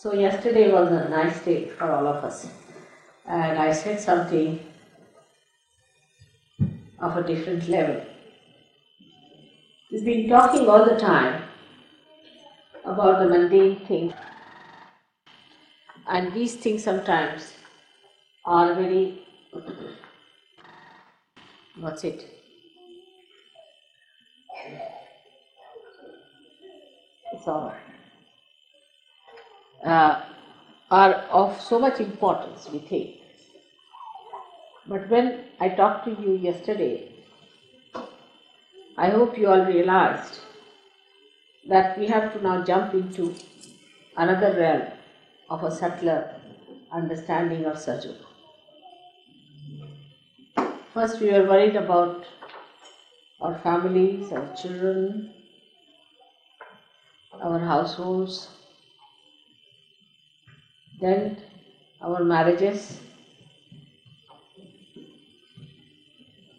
So yesterday was a nice day for all of us, and I said something of a different level. We've been talking all the time about the mundane things, and these things sometimes are very, what's it? It's all right. Are of so much importance, we think. But when I talked to you yesterday, I hope you all realized that we have to now jump into another realm of a subtler understanding of Sajjana. First, we were worried about our families, our children, our households, then our marriages.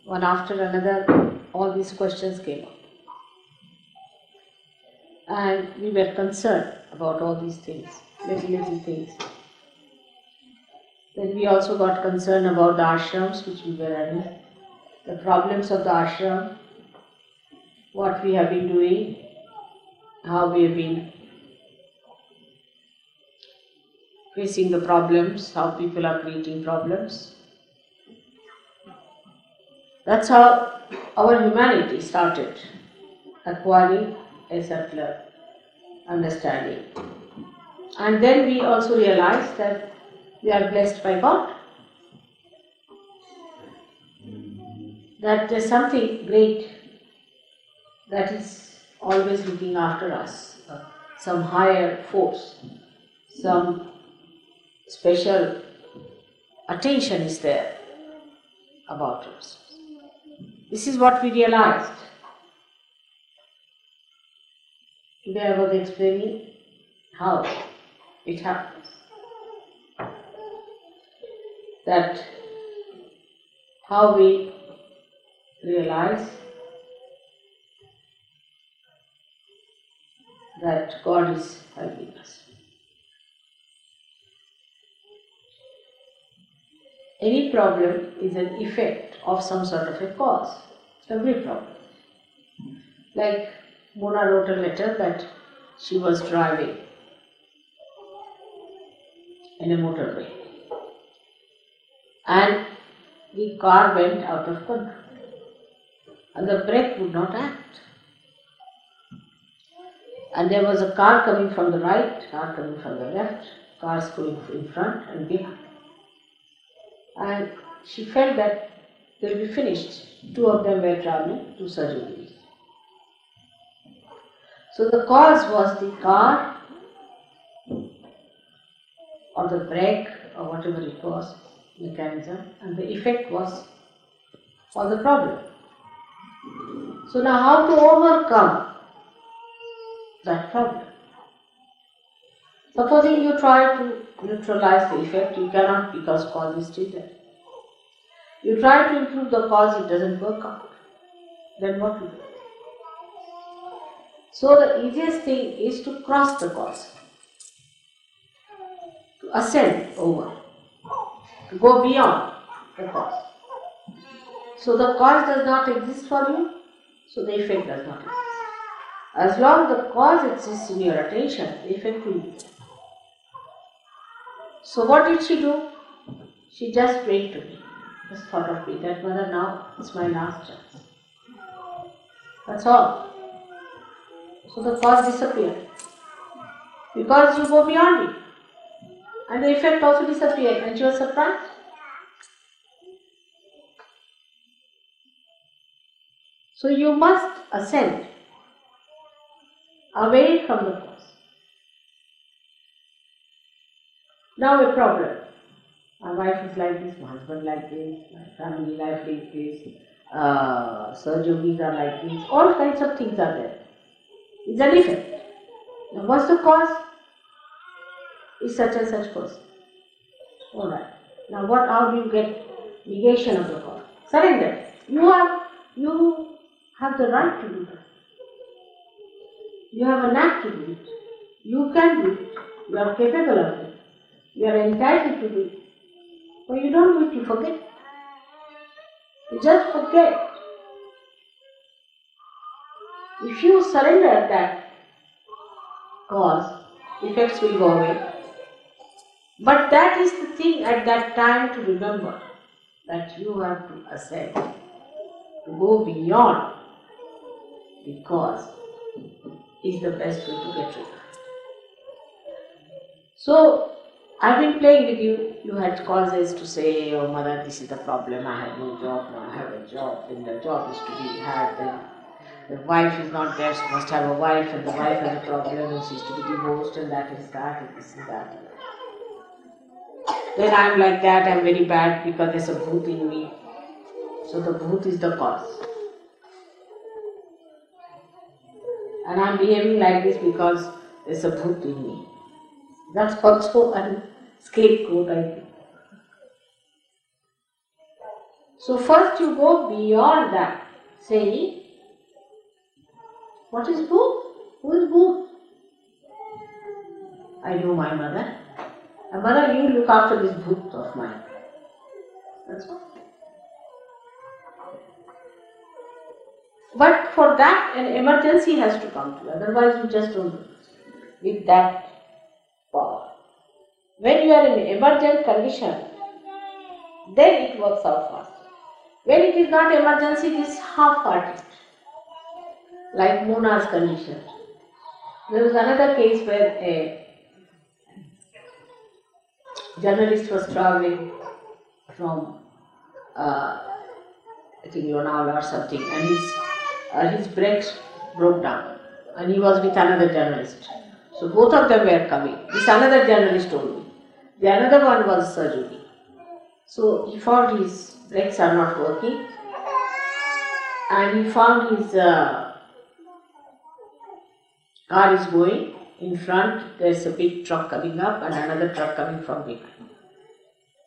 One after another, all these questions came up. And we were concerned about all these things, little things. Then we also got concerned about the ashrams which we were having, the problems of the ashram, what we have been doing, how we have been facing the problems, how people are creating problems. That's how our humanity started acquiring a subtler understanding. And then we also realized that we are blessed by God, that there's something great that is always looking after us, some higher force, some special attention is there about us. This is what we realized. Today I was explaining how it happens. That how we realize that God is helping us. Any problem is an effect of some sort of a cause. Every problem. Like Mona wrote a letter that she was driving in a motorway and the car went out of control and the brake would not act. And there was a car coming from the right, car coming from the left, cars going in front and behind. And she felt that they'll be finished. Two of them were traveling to surgery. So the cause was the car or the brake or whatever it was, mechanism, and the effect was for the problem. So now how to overcome that problem? Supposing you try to neutralize the effect, you cannot because cause is still there. You try to improve the cause, it doesn't work out. Then what to do? So the easiest thing is to cross the cause, to ascend over, to go beyond the cause. So the cause does not exist for you, so the effect does not exist. As long as the cause exists in your attention, the effect will be there. So what did she do? She just prayed to me. Just thought of me that Mother, now it's my last chance. That's all. So the cause disappeared. Because you go beyond it. And the effect also disappeared and she was surprised. So you must ascend away from the cause. Now a problem. My wife is like this, my husband like this, my family life like this, surgeries are like this, all kinds of things are there. It's an effect. Now what's the cause? Is such and such person. Alright. Now how do you get negation of the cause? Surrender. You have the right to do that. You have a knack to do it. You can do it. You are capable of it. You are entitled to do it. But you don't need to forget. You just forget. If you surrender that cause, effects will go away. But that is the thing at that time to remember, that you have to ascend, to go beyond the cause is the best way to get rid of it. So, I've been playing with you. You had causes to say, oh mother, this is the problem, I have no job, now I have a job, then the job is to be had, then the wife is not there, she must have a wife, and the wife has a problem, and she is to be divorced, and that is that, and this is that. Then I'm like that, I'm very bad because there's a bhoot in me. So the bhoot is the cause. And I'm behaving like this because there's a bhoot in me. That's also a scapegoat, I think. So first you go beyond that, saying, what is bhoot? Who is bhoot? I know my mother. And mother, you look after this bhoot of mine. That's all. But for that, an emergency has to come to you. Otherwise, you just don't do it with that power. When you are in emergent condition, then it works out fast. When it is not emergency, it is half-hearted. Like Mona's condition. There was another case where a journalist was traveling from, I think Lonavala or something, and his brakes broke down, and he was with another journalist. So both of them were coming. This another journalist told me. The another one was surgery. So he found his brakes are not working, and he found his car is going. In front, there is a big truck coming up and another truck coming from behind.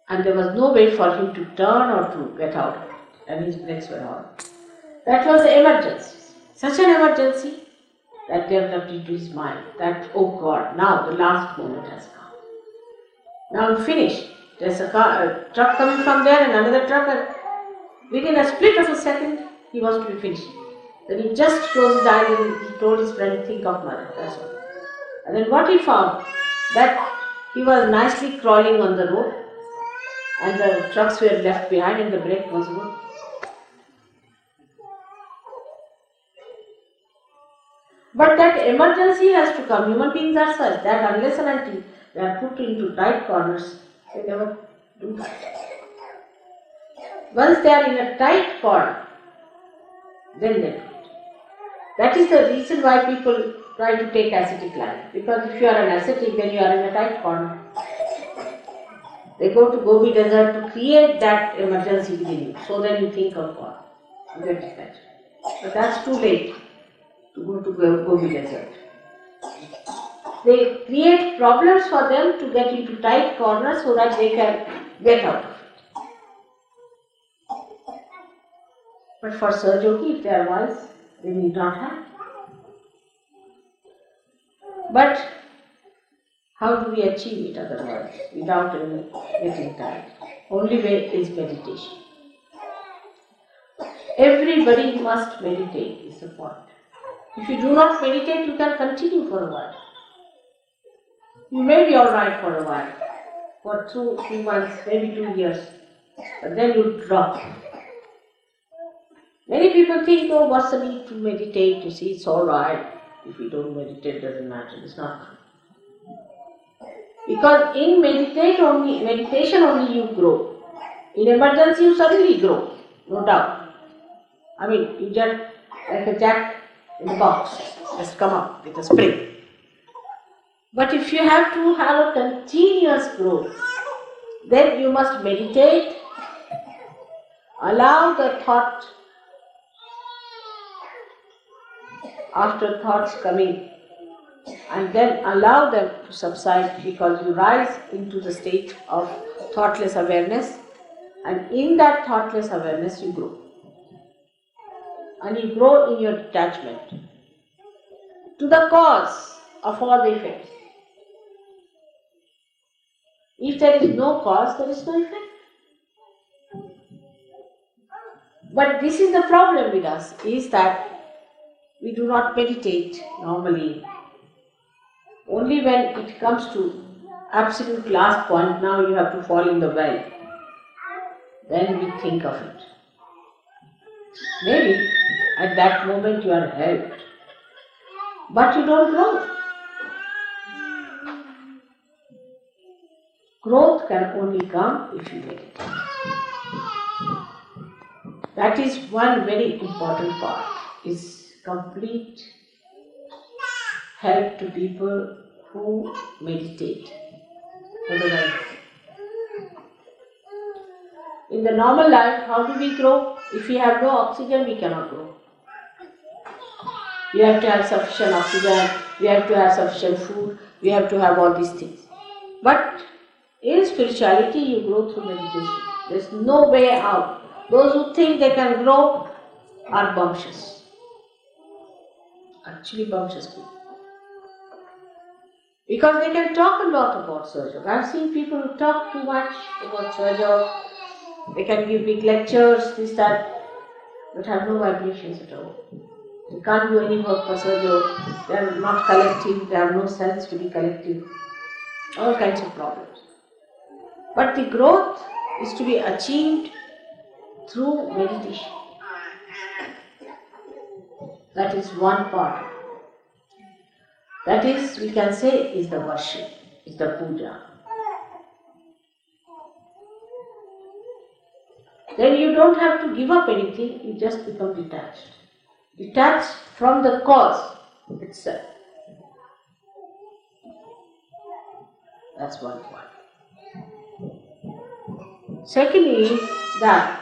And there was no way for him to turn or to get out of it. And his brakes were on. That was the emergency. Such an emergency that developed into his mind that, oh God, now the last moment has come. Now I'm finished. There's a truck coming from there and another truck. And within a split of a second, he was to be finished. Then he just closed his eyes and he told his friend, think of mother. That's all. And then what he found, that he was nicely crawling on the road and the trucks were left behind and the brake was good. But that emergency has to come. Human beings are such that unless and until they are put into tight corners, they never do that. Once they are in a tight corner, then they do it. That is the reason why people try to take ascetic life. Because if you are an ascetic, then you are in a tight corner. They go to Gobi Desert to create that emergency within you. So then you think of God. You get that. But that's too late to go to Gobi Desert. They create problems for them to get into tight corners so that they can get out of it. But for Sahajogi, if they are wise, they need not have. But how do we achieve it otherwise, without any getting tired? Only way is meditation. Everybody must meditate, is the point. If you do not meditate, you can continue for a while. You may be alright for a while, for 2 months, maybe 2 years, but then you drop. Many people think, oh, what's the need to meditate? You see, it's alright. If you don't meditate, it doesn't matter. It's not true. Because in meditation only you grow. In emergency, you suddenly grow, no doubt. I mean, you just like a jack in a box, just come up with a spring. But if you have to have a continuous growth, then you must meditate, allow the thought, after thoughts coming, and then allow them to subside, because you rise into the state of thoughtless awareness, and in that thoughtless awareness you grow. And you grow in your detachment to the cause of all the effects. If there is no cause, there is no effect. But this is the problem with us, is that we do not meditate normally. Only when it comes to absolute last point, now you have to fall in the well, then we think of it. Maybe at that moment you are helped, but you don't grow. Growth can only come if you meditate. That is one very important part, is complete help to people who meditate. Otherwise, in the normal life, how do we grow? If we have no oxygen, we cannot grow. We have to have sufficient oxygen, we have to have sufficient food, we have to have all these things. But in spirituality, you grow through meditation. There is no way out. Those who think they can grow are bumptious. Actually bumptious people. Because they can talk a lot about Sahaja. I have seen people who talk too much about Sahaja. They can give big lectures, this, that, but have no vibrations at all. They can't do any work for Sahaja. They are not collective, they have no sense to be collective. All kinds of problems. But the growth is to be achieved through meditation. That is one part. That is, we can say, is the worship, is the puja. Then you don't have to give up anything, you just become detached. Detached from the cause itself. That's one point. Secondly is that,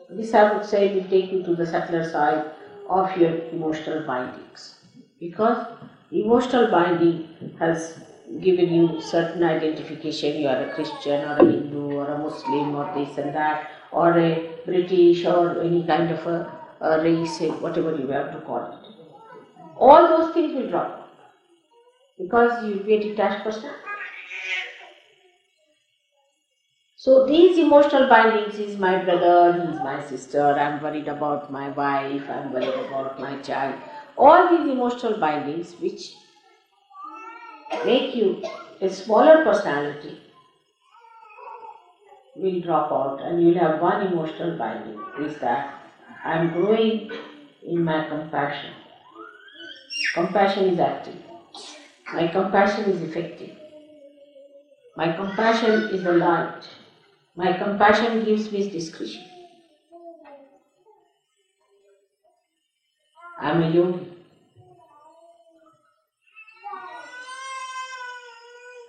this I would say will take you to the subtler side of your emotional bindings. Because emotional binding has given you certain identification, you are a Christian or a Hindu or a Muslim or this and that, or a British or any kind of a race, whatever you have to call it. All those things will drop because you will be a detached person. So these emotional bindings, he is my brother, he is my sister, I am worried about my wife, I am worried about my child. All these emotional bindings which make you a smaller personality will drop out and you will have one emotional binding, is that I am growing in my compassion. Compassion is active. My compassion is effective. My compassion is the light. My compassion gives me discretion. I am a yogi.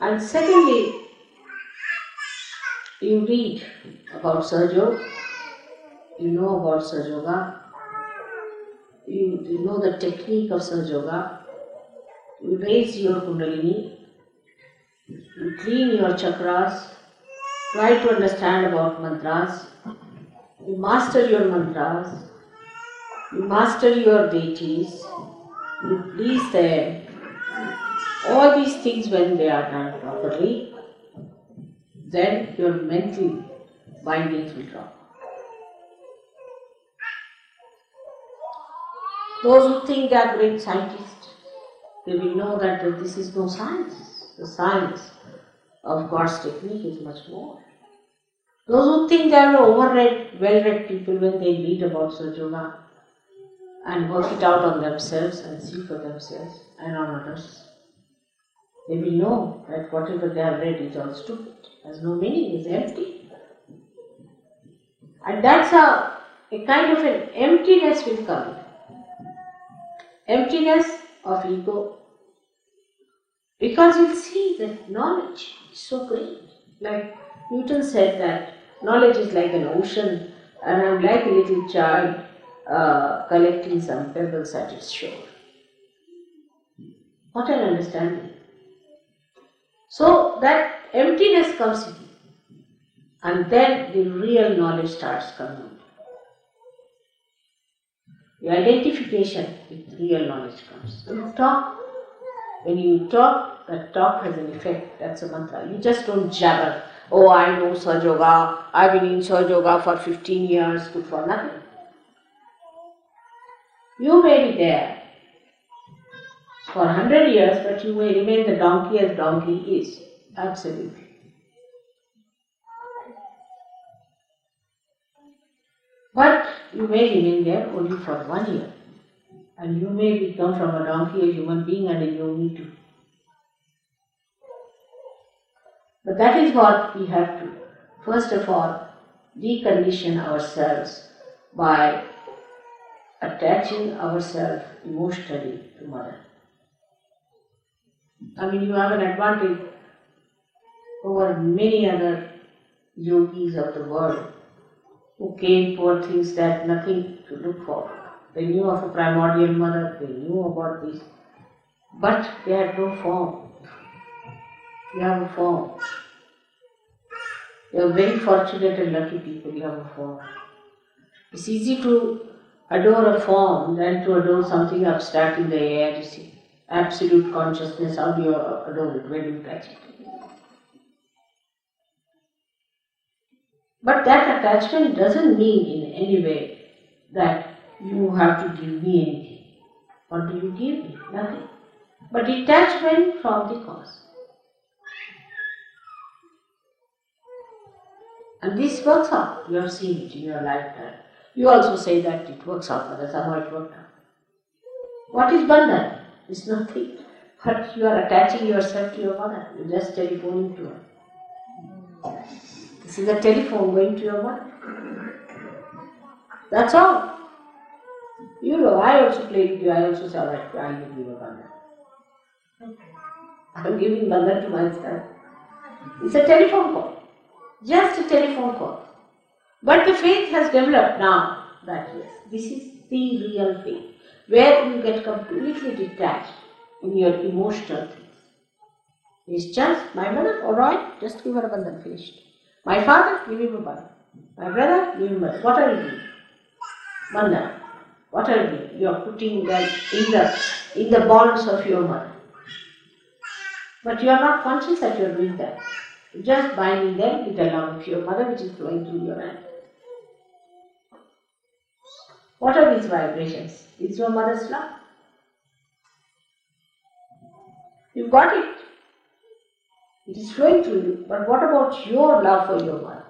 And secondly, you read about Sahaja, you know about Sahaja Yoga, you know the technique of Sahaja Yoga, you raise your Kundalini, you clean your chakras, try to understand about mantras, you master your mantras, you master your deities, you please them. All these things, when they are done properly, then your mental bindings will drop. Those who think they are great scientists, they will know that this is no science. The science of God's technique is much more. Those who think they are overread, well-read people, when they read about Sahaja Yoga and work it out on themselves and see for themselves and on others, they will know that whatever they have read is all stupid, has no meaning, is empty. And that's how a kind of an emptiness will come. Emptiness of ego. Because you'll see that knowledge is so great. Like Newton said that knowledge is like an ocean and I'm like a little child collecting some pebbles at its shore. What an understanding. So that emptiness comes in and then the real knowledge starts coming. The identification with real knowledge comes. You talk When you talk, that talk has an effect. That's a mantra. You just don't jabber. Oh, I know Saj Yoga. I've been in Saj Yoga for 15 years. Good for nothing. You may be there for 100 years, but you may remain the donkey as donkey is. Absolutely. But you may remain there only for 1 year. And you may become from a donkey a human being and a yogi too. But that is what we have to, first of all, decondition ourselves by attaching ourselves emotionally to Mother. I mean, you have an advantage over many other yogis of the world who came for things that nothing to look for. They knew of a primordial mother, they knew about this, but they had no form. You have a form. You are very fortunate and lucky people, you have a form. It's easy to adore a form than to adore something abstract in the air, you see. Absolute consciousness, how do you adore it? When you touch it? But that attachment doesn't mean in any way that you have to give me anything. What do you give me? Nothing. But detachment from the cause. And this works out. You have seen it in your lifetime. You also say that it works out, but that's how it worked out. What is bandhan? It's nothing. But you are attaching yourself to your mother. You just telephoning to her. This is a telephone going to your mother. That's all. You know, I also play with you. I also say, all right, I will give a bandhan. I'm giving bandhan to myself. It's a telephone call. Just a telephone call. But the faith has developed now that yes, this is the real faith, where you get completely detached in your emotional things. It's just my mother, alright, just give her a bandhan, finished. My father, give him a bandhan. My brother, give him a bandhan. What are you doing? Bandhan. What are you doing? You are putting them in the bonds of your mother. But you are not conscious that you are doing that. You're just binding them with the love of your mother which is flowing through your hand. What are these vibrations? It's your mother's love. You've got it. It is flowing through you. But what about your love for your mother?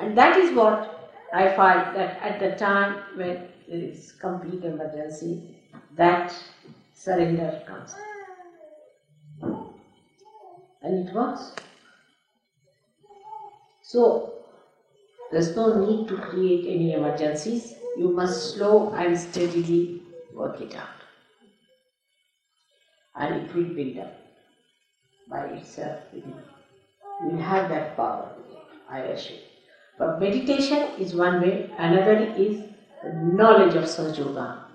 And that is what I find that at the time when there is complete emergency, that surrender comes. And it works. So, there's no need to create any emergencies. You must slow and steadily work it out. And it will build up by itself within you. You will have that power within you, I assure you. But meditation is one way, another is the knowledge of Saj Yoga.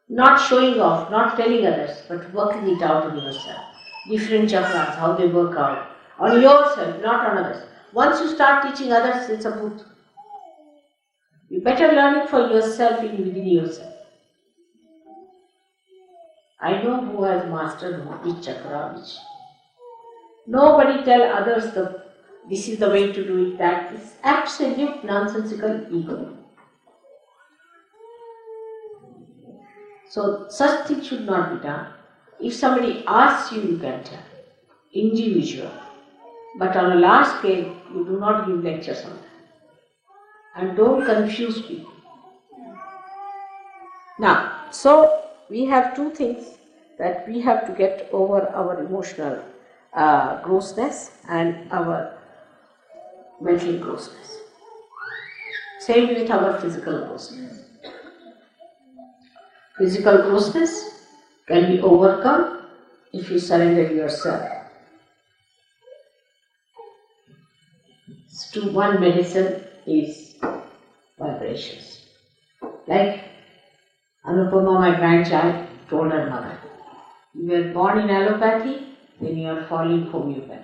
Not showing off, not telling others, but working it out on yourself. Different chakras, how they work out. On yourself, not on others. Once you start teaching others, it's a bhoot. You better learn it for yourself within yourself. I know who has mastered which chakra, which. Nobody tell others this is the way to do it, that is absolute nonsensical ego. So such things should not be done. If somebody asks you, you can tell. Individual. But on a large scale, you do not give lectures on that. And don't confuse people. Now, so we have two things that we have to get over our emotional grossness and our mental grossness. Same with our physical grossness. Physical grossness can be overcome if you surrender yourself to one medicine is vibrations. Like Anupama, my grandchild, told her mother, you were born in allopathy, then you are falling homeopathy.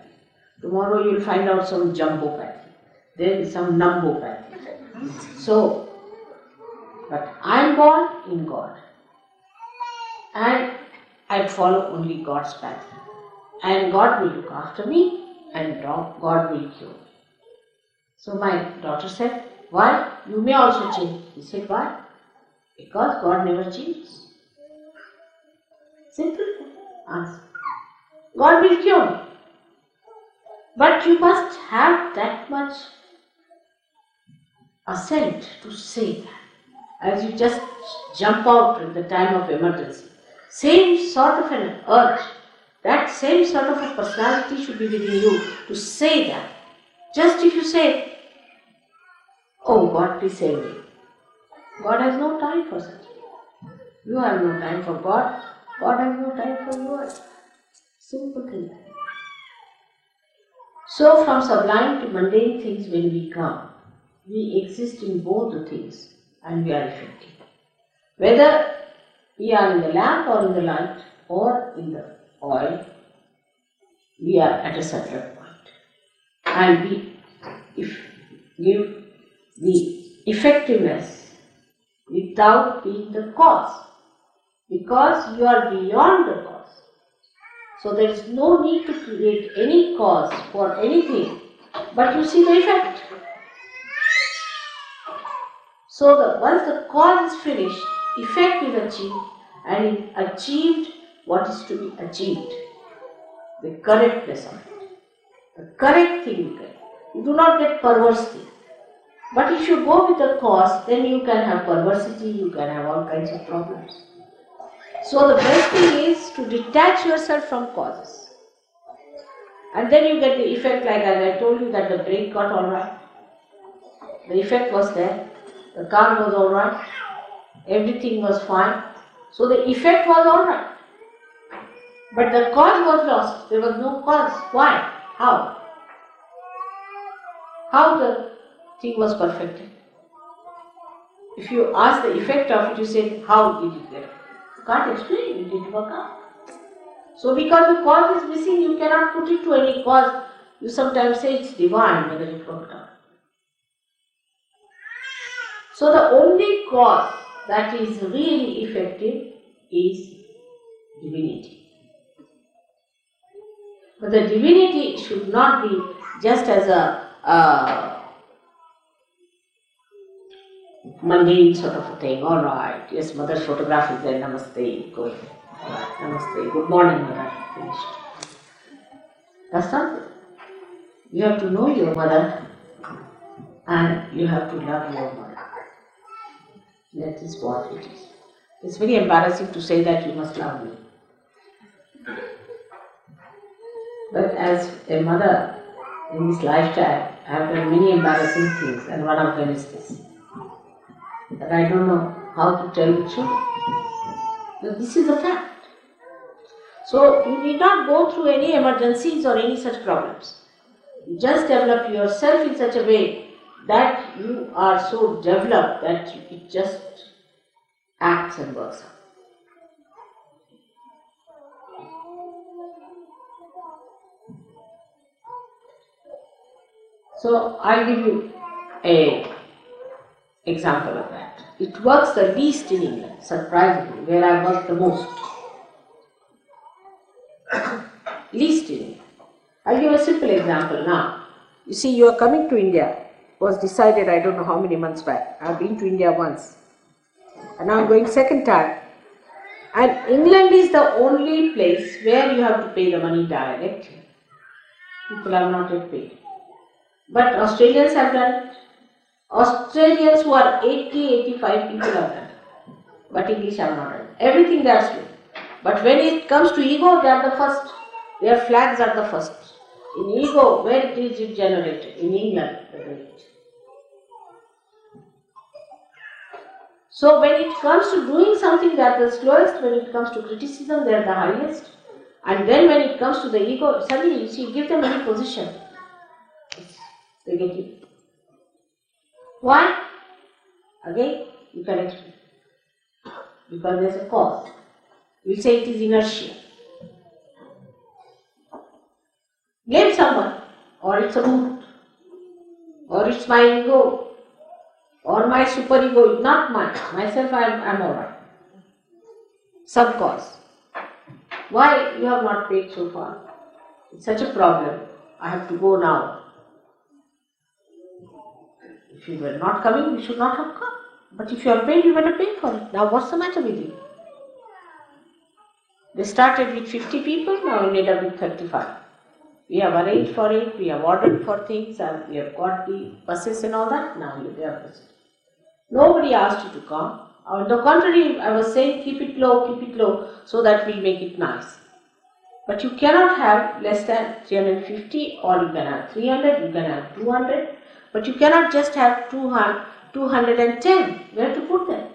Tomorrow you will find out some jumbopathy, then some numbopathy. So, but I am born in God. And I follow only God's path. And God will look after me and God will cure me. So my daughter said, why? You may also change. He said, why? Because God never changes. Simple answer. God will cure me. But you must have that much assent to say that. As you just jump out at the time of emergency. Same sort of an urge, that same sort of a personality should be within you to say that. Just if you say, oh God, please save me. God has no time for such. You have no time for God. God has no time for you. Simple thing. So from sublime to mundane things when we come, we exist in both the things and we are effective. Whether we are in the lamp or in the light or in the oil, we are at a certain point. And we give the effectiveness without being the cause. Because you are beyond the cause. So there is no need to create any cause for anything, but you see the effect. So once the cause is finished, effect is achieved, and it achieved what is to be achieved. The correctness of it. The correct thing you get. You do not get perverse thing. But if you go with the cause, then you can have perversity, you can have all kinds of problems. So the best thing is to detach yourself from causes. And then you get the effect, like as I told you that the brake got alright. The effect was there. The car was alright. Everything was fine. So the effect was alright. But the cause was lost. There was no cause. Why? How? How the thing was perfected? If you ask the effect of it, you say, how did it get? You can't explain, it didn't work out. So because the cause is missing, you cannot put it to any cause. You sometimes say it's divine whether it worked out. So the only cause that is really effective is divinity. But the divinity should not be just as a mundane sort of a thing. Alright, yes, mother's photograph is there, namaste, go ahead. Alright, namaste, good morning, mother, finished. That's not good. You have to know your mother and you have to love your mother. That is what it is. It's very embarrassing to say that you must love me. But as a mother in this lifetime, I have done many embarrassing things, and one of them is this. That I don't know how to tell the truth. But this is a fact. So you need not go through any emergencies or any such problems. You just develop yourself in such a way that you are so developed that it just acts and works out. So I'll give you an example of that. It works the least in England, surprisingly, where I work the most. Least in England. I'll give a simple example now. You see, you are coming to India. It was decided I don't know how many months back. I've been to India once. And now I'm going second time. And England is the only place where you have to pay the money directly. People have not yet paid. But Australians have done it. Australians who are 80-85 people have done it. But English have not done it. Everything they are slow. But when it comes to ego, they are the first. Their flags are the first. In ego, where is it generated? In England, they do it. So when it comes to doing something, they are the slowest. When it comes to criticism, they are the highest. And then when it comes to the ego, suddenly you see, give them any position. They get it. Why? Again, you can explain. Because there is a cause. We say it is inertia. Blame someone, or it's a mood, or it's my ego, or my superego, not mine. Myself, I'm alright. Some cause. Why you have not paid so far? It's such a problem. I have to go now. If you were not coming, you should not have come. But if you are paid, you better pay for it. Now what's the matter with you? They started with 50 people, now we ended up with 35. We have arranged for it, we have ordered for things, and we have got the buses and all that. Now they are busy. Nobody asked you to come. On the contrary, I was saying keep it low, so that we'll make it nice. But you cannot have less than 350, or you can have 300, you can have 200, but you cannot just have 210. Where to put them?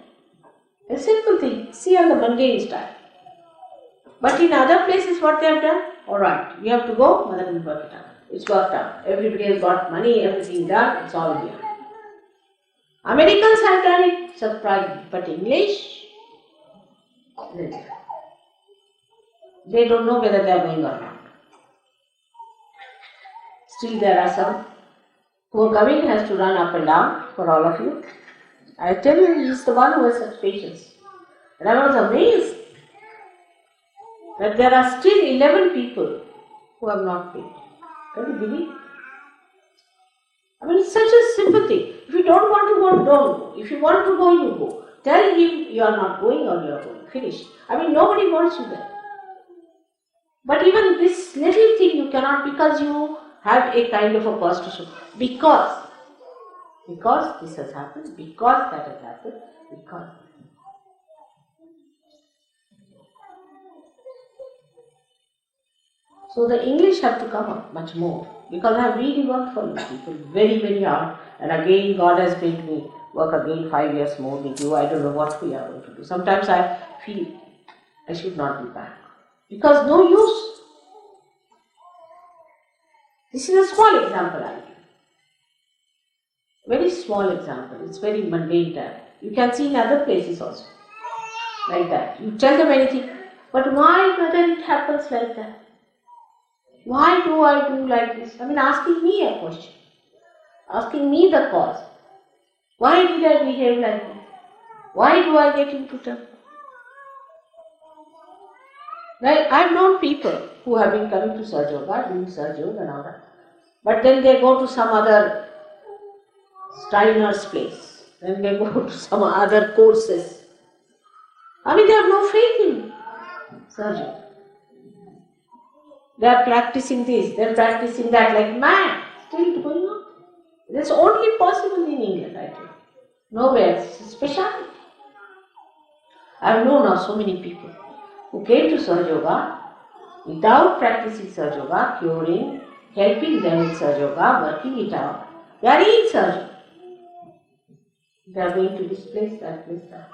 A simple thing. See on the mundane style. But in other places, what they have done? Alright, we have to go, mother will work it out. It's worked out. Everybody has got money, everything done, it's all here. Americans have done it, surprising, but English, they don't know whether they are going or not. Still, there are some who are coming, has to run up and down for all of you. I tell you, he is the one who has such patience. And I was amazed that there are still 11 people who have not paid. Can you believe? I mean, it's such a simple thing. If you don't want to go, don't go. If you want to go, you go. Tell him you are not going or you are going. Finish. I mean, nobody wants you there. But even this little thing you cannot, because you have a kind of a purse to show. Because this has happened, because that has happened, because. So the English have to come up much more, because I have really worked for you people very, very hard, and again God has made me work again 5 years more with you. I don't know what we are going to do. Sometimes I feel I should not be back, because no use. This is a small example I give. Very small example. It's very mundane type. You can see in other places also. Like that. You tell them anything. But why, mother, it happens like that? Why do I do like this? I mean, asking me a question. Asking me the cause. Why did I behave like this? Why do I get into trouble? Right? I've known people who have been coming to Surge Yoga, doing Surge Yoga and all that. But then they go to some other Steiner's place. Then they go to some other courses. I mean, they have no faith in Surge Yoga. They are practicing this, they are practicing that like mad. Still going on. It's only possible in England, I think. Nowhere. It's a speciality. I've known of so many people who came to Surge Yoga without practicing Surge Yoga, curing, helping them in Surge Yoga, working it out. They are in Surge Yoga. They are going to this place, that place, that.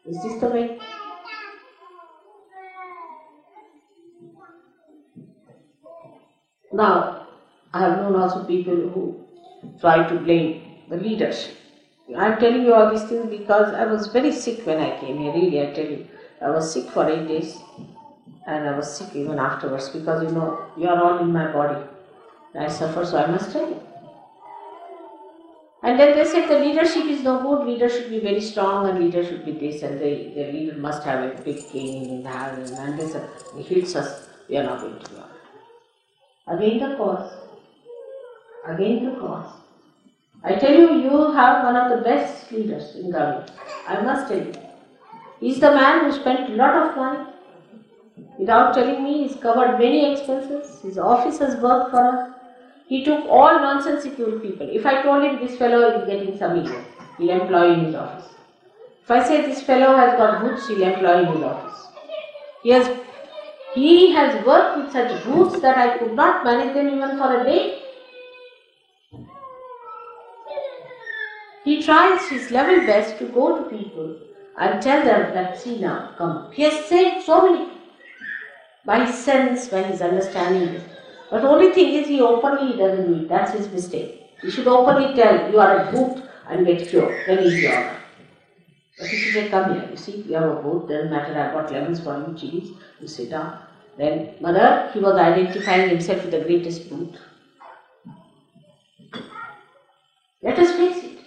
Is this the way? Now, I have known also people who try to blame the leadership. I am telling you all these things because I was very sick when I came here, really, I tell you. I was sick for 8 days and I was sick even afterwards because you are all in my body. I suffer, so I must tell you. And then they said the leadership is no good, leader should be very strong and leader should be this and the leader must have a big cane in the hand and they said, he hits us, we are not going to do it. Again the cause. Again the cause. I tell you, you have one of the best leaders in Gavi. I must tell you. He's the man who spent a lot of money. Without telling me, he's covered many expenses. His office has worked for us. He took all nonsensical people. If I told him this fellow is getting some ego, he'll employ in his office. If I say this fellow has got goods, he'll employ in his office. He has worked with such goods that I could not manage them even for a day. He tries his level best to go to people and tell them that, see now, come. He has saved so many by his sense, by his understanding. But the only thing is he openly doesn't do it. That's his mistake. He should openly tell you are a boot and get cured. Then he's your honor. But if you say, come here, you see, you have a boot, doesn't matter, I've got lemons for you, chilies, you sit down. Then, mother, he was identifying himself with the greatest boot. Let us face it.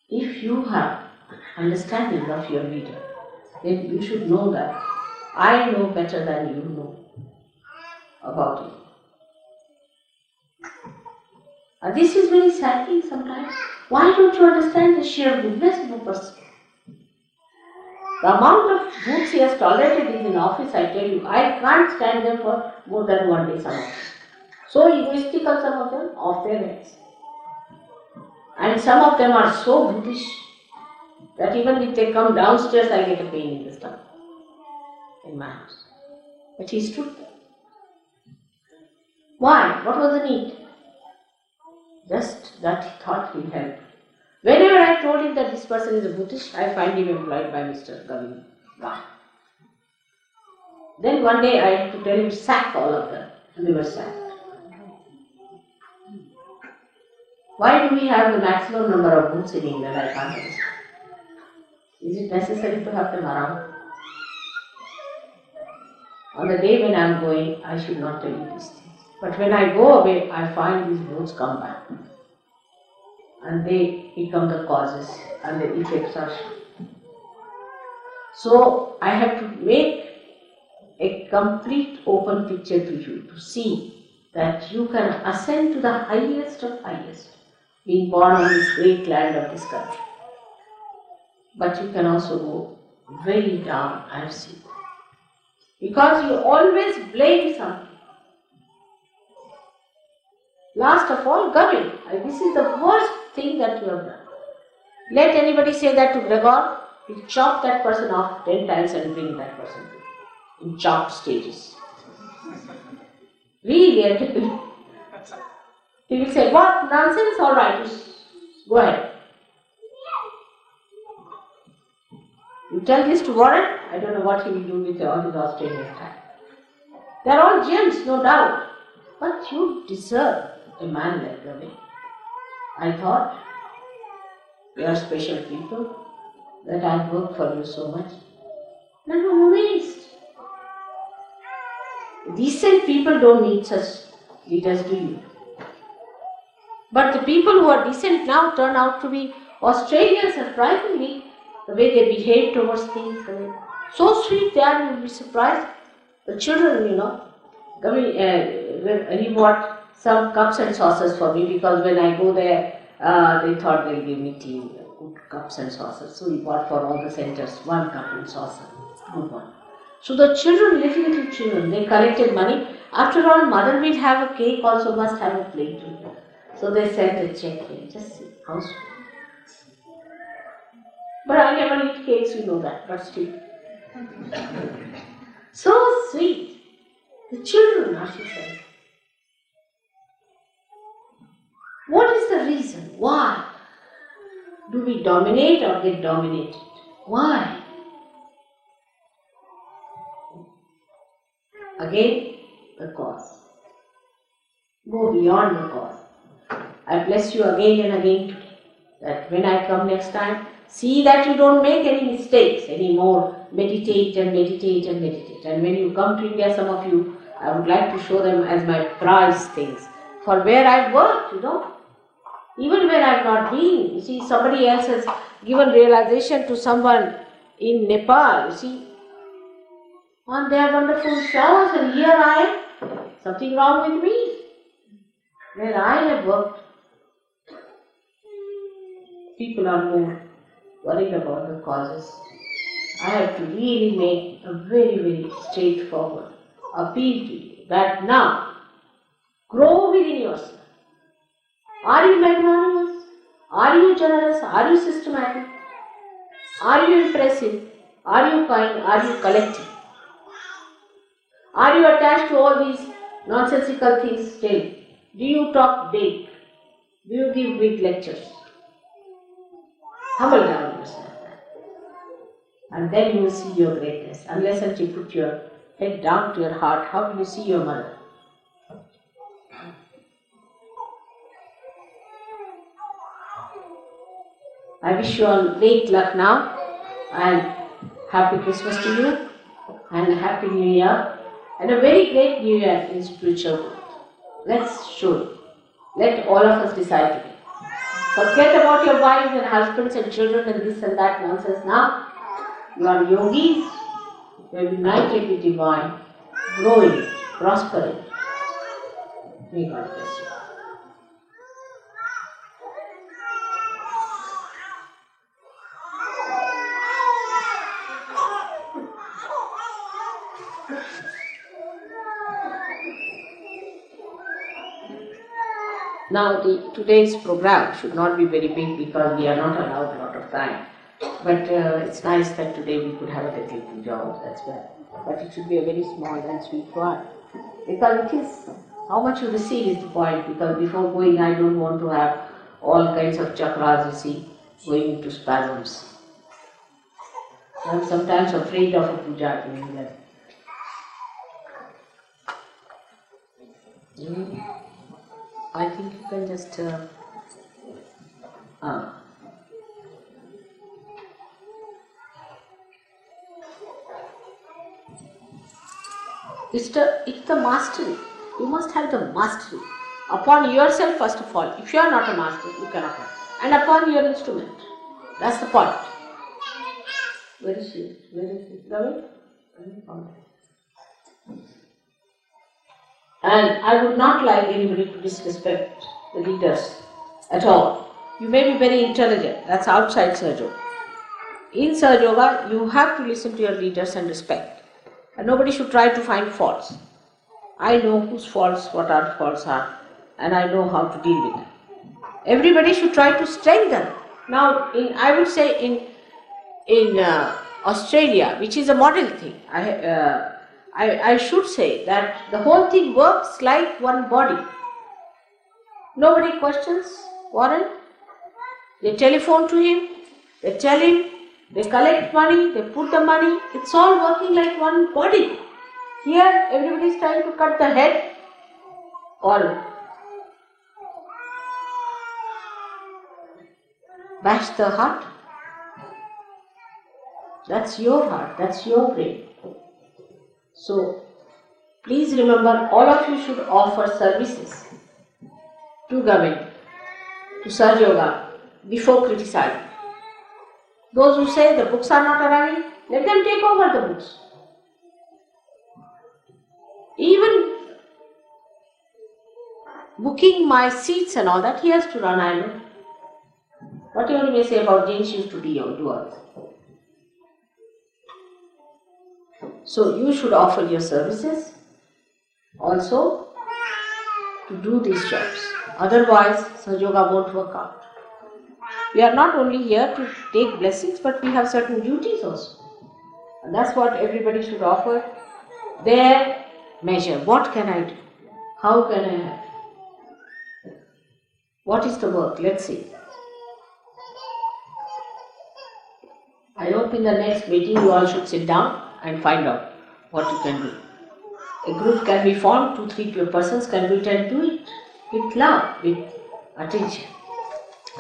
If you have understanding of your leader, Then you should know that I know better than you know about it. And this is very saddening sometimes. Why don't you understand the sheer goodness of a person? The amount of books he has tolerated in an office, I tell you, I can't stand them for more than one day, some of them. So egoistical, some of them, off their heads. And some of them are so brutish that even if they come downstairs, I get a pain in the stomach, in my house. But he stood there. Why? What was the need? Just that he thought he'll help. Whenever I told him that this person is a Buddhist, I find him employed by Mr. Govin. Then one day I had to tell him, sack all of them. And they were sacked. Why do we have the maximum number of booths in England? I can't understand. Is it necessary to have them around? On the day when I am going, I should not tell you these things. But when I go away, I find these booths come back. And they become the causes and the effects are shown. So I have to make a complete open picture to you to see that you can ascend to the highest of highest, being born on this great land of this country. But you can also go very down, I have seen. Because you always blame something. Last of all, Gavin. This is the worst thing that you have done. Let anybody say that to Gregor, he'll chop that person off 10 times and bring that person to you in chopped stages. Really, I tell you. He will say, what nonsense, all right, just go ahead. You tell this to Warren, I don't know what he will do with all his Australian time. They are all gems, no doubt. But you deserve a man like Gavin. I thought, you are special people, that I worked for you so much. And I'm amazed. Decent people don't need such leaders, do you? But the people who are decent now turn out to be Australians, surprisingly, the way they behave towards things. So sweet they are, you'll be surprised. The children, Gavin, he bought some cups and saucers for me because when I go there, they thought they'll give me tea, good cups and saucers. So he bought for all the centers, one cup and saucer, good one. So the children, little children, they collected money. After all, mother will have a cake, also must have a plate too. So they sent a check here, just see, how sweet. But I never eat cakes, you know that, but still. So sweet. The children, as she says. What is the reason? Why do we dominate or get dominated? Why? Again, the cause. Go beyond the cause. I bless you again and again today that when I come next time, see that you don't make any mistakes anymore. Meditate and meditate and meditate. And when you come to India, some of you, I would like to show them as my prize things. For where I've worked, even where I've not been. You see, somebody else has given realization to someone in Nepal, you see. And they have wonderful showers and here I am. Something wrong with me. Where I have worked, people are more worried about the causes. I have to really make a very, very straightforward appeal to you that now, grow within yourself. Are you magnanimous? Are you generous? Are you systematic? Are you impressive? Are you kind? Are you collective? Are you attached to all these nonsensical things still? Do you talk big? Do you give big lectures? Humble down yourself. And then you will see your greatness. Unless until you put your head down to your heart, how do you see your mother? I wish you all great luck now and happy Christmas to you and a happy New Year and a very great New Year in spiritual growth. Let's show it. Let all of us decide today. Forget about your wives and husbands and children and this and that nonsense now. You are yogis, you are united with divine, growing, prospering. May God bless you. Now, today's program should not be very big because we are not allowed a lot of time. But it's nice that today we could have a little puja as well. But it should be a very small and sweet one. Because it is, how much you receive is the point. Because before going, I don't want to have all kinds of chakras, you see, going into spasms. I'm sometimes afraid of a puja doing that. I think you can just it's the mastery. You must have the mastery upon yourself first of all. If you are not a master, you cannot have. And upon your instrument. That's the point. Where is she? Where is she? Ravi? And I would not like anybody to disrespect the leaders at all. You may be very intelligent, that's outside Sahaja Yoga. In Sahaja Yoga, you have to listen to your leaders and respect. And nobody should try to find faults. I know whose faults, what our faults are, and I know how to deal with them. Everybody should try to strengthen. Now, I would say in Australia, which is a model thing, I should say that the whole thing works like one body. Nobody questions Warren. They telephone to him, they tell him, they collect money, they put the money. It's all working like one body. Here, everybody is trying to cut the head or bash the heart. That's your heart, that's your brain. So, please remember, all of you should offer services to government, to Sahaja Yoga, before criticizing. Those who say the books are not arriving, let them take over the books. Even booking my seats and all that, he has to run, I know. Whatever you may say about James used to do all. So you should offer your services also to do these jobs. Otherwise, Sahaja Yoga won't work out. We are not only here to take blessings, but we have certain duties also. And that's what everybody should offer. Their measure. What can I do? How can I help? What is the work? Let's see. I hope in the next meeting you all should sit down and find out what you can do. A group can be formed, 2-3 persons can do it and do it with love, with attention,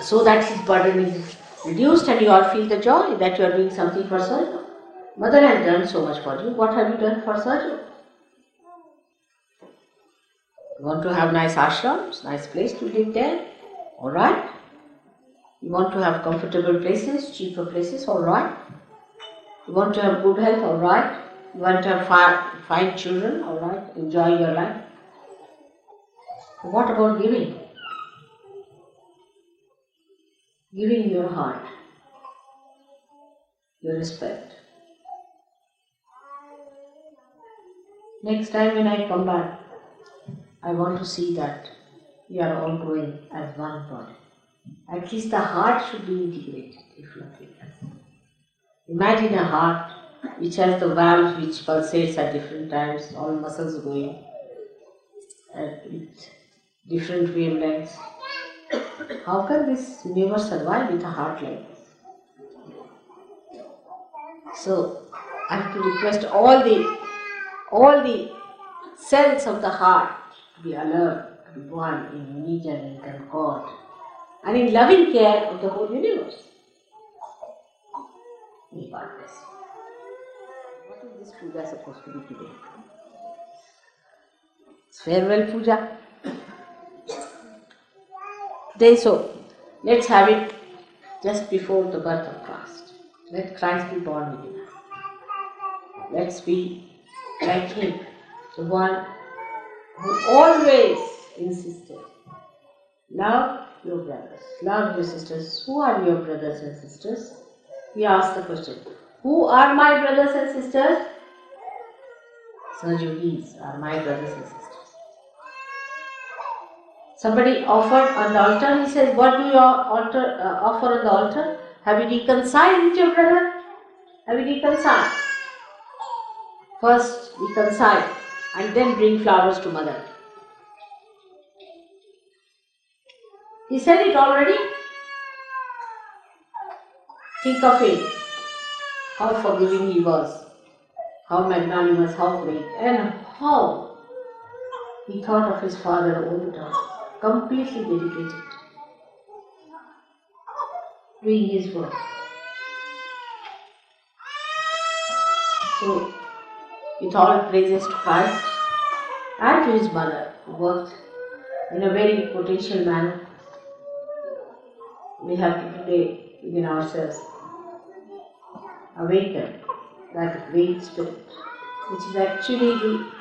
so that his burden is reduced and you all feel the joy that you are doing something for Sahaja. Mother has done so much for you. What have you done for Sahaja? You want to have nice ashrams, nice place to live there? Alright. You want to have comfortable places, cheaper places? Alright. You want to have good health? Alright. You want to have fine children? Alright. Enjoy your life. What about giving? Giving your heart, your respect. Next time when I come back, I want to see that we are all growing as one body. At least the heart should be integrated, if nothing else. Imagine a heart which has the valve which pulsates at different times, all muscles going with different wavelengths. How can this universe survive with a heart like this? So, I have to request all the cells of the heart to be alert, to be one in unison, in concord, and in loving care of the whole universe. May God bless you. What is this puja supposed to be today? It's farewell puja. So, let's have it just before the birth of Christ. Let Christ be born within us. Let's be like him, the one who always insisted, love your brothers, love your sisters. Who are your brothers and sisters? He asked the question. Who are my brothers and sisters? Sajogis are my brothers and sisters. Somebody offered on the altar, he says, what do you offer on the altar? Have you reconciled with your brother? Have you reconciled? First reconcile and then bring flowers to mother. He said it already. Think of it. How forgiving he was, how magnanimous, how great, and how he thought of his father all the time, completely dedicated, doing his work. So, with all praises to Christ and to his mother, who worked in a very potential manner, we have to today within ourselves awaken that great spirit, which is actually the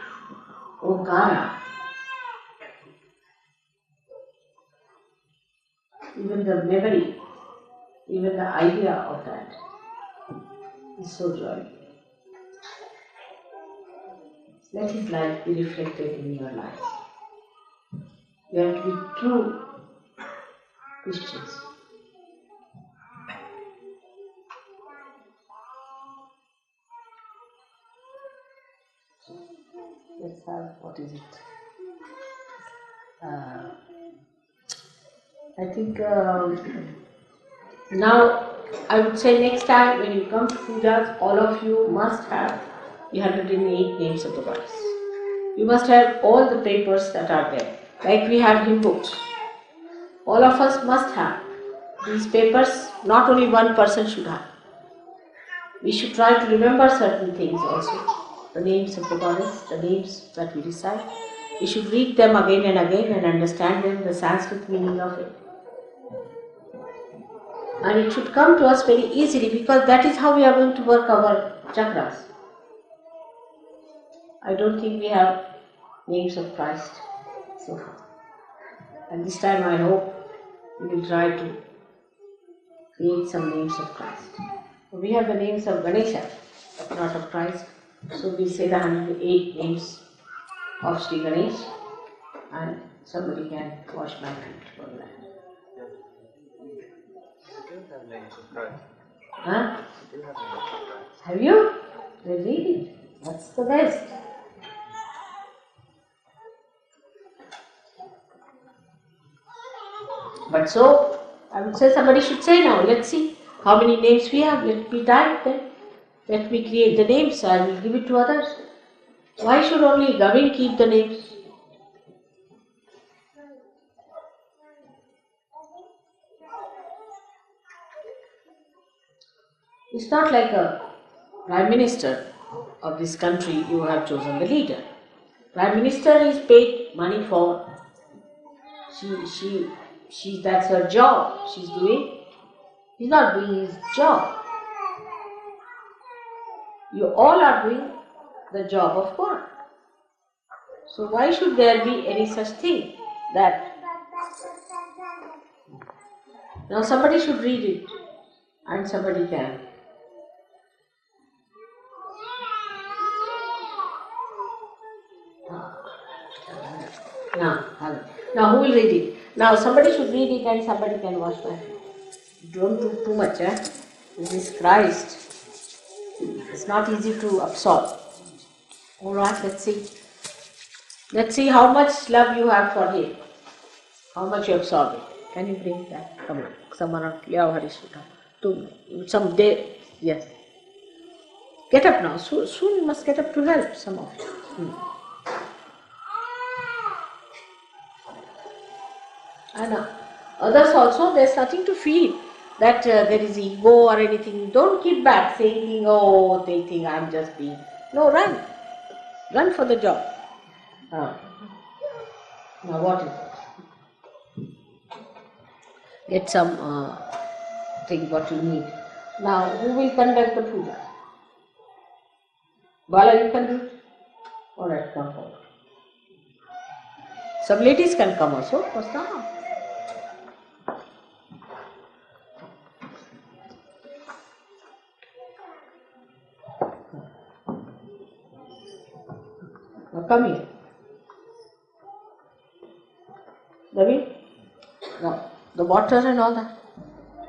Omkara. Even the memory, even the idea of that is so joyful. Let his life be reflected in your life. You have to be true Christians. Let's have, what is it? I think now I would say next time when you come to pujas, all of you must have the 108 names of the goddess. You must have all the papers that are there, like we have hymn books. All of us must have these papers. Not only one person should have. We should try to remember certain things also. The names of the goddess, the names that we recite. We should read them again and again and understand them, the Sanskrit meaning of it. And it should come to us very easily because that is how we are going to work our chakras. I don't think we have names of Christ so far. And this time I hope we will try to create some names of Christ. We have the names of Ganesha, but not of Christ. So we say the 108 names of Sri Ganesh, and somebody can wash my feet for that. You do have names of Christ. Huh? You do have names of Christ. Have you? Then read it. That's the best. But so, I would say somebody should say now, let's see how many names we have. Let me type them. Let me create the names. I will give it to others. Why should only Gavin keep the names? It's not like a Prime Minister of this country you have chosen the leader. Prime Minister is paid money for. That's her job. She's doing. He's not doing his job. You all are doing the job of God. So why should there be any such thing that now somebody should read it and somebody can. Now who will read it? Now somebody should read it and somebody can wash my feet. Don't do too much, eh? This is Christ. It's not easy to absorb. Alright, let's see. Let's see how much love you have for him. How much you absorb it. Can you bring that? Come on. Someone, yeah, Harishita. Some day, yes. Get up now. Soon you must get up to help some of you. And others also, there's nothing to feel that there is ego or anything. Don't keep back saying, oh, they think I'm just being. No, run. Run for the job. Now what is it? Get some thing what you need. Now who will conduct the puja? Bala, you can do it? Alright, come forward. Some ladies can come also. Pastama. Now come here. David? No. The water and all that.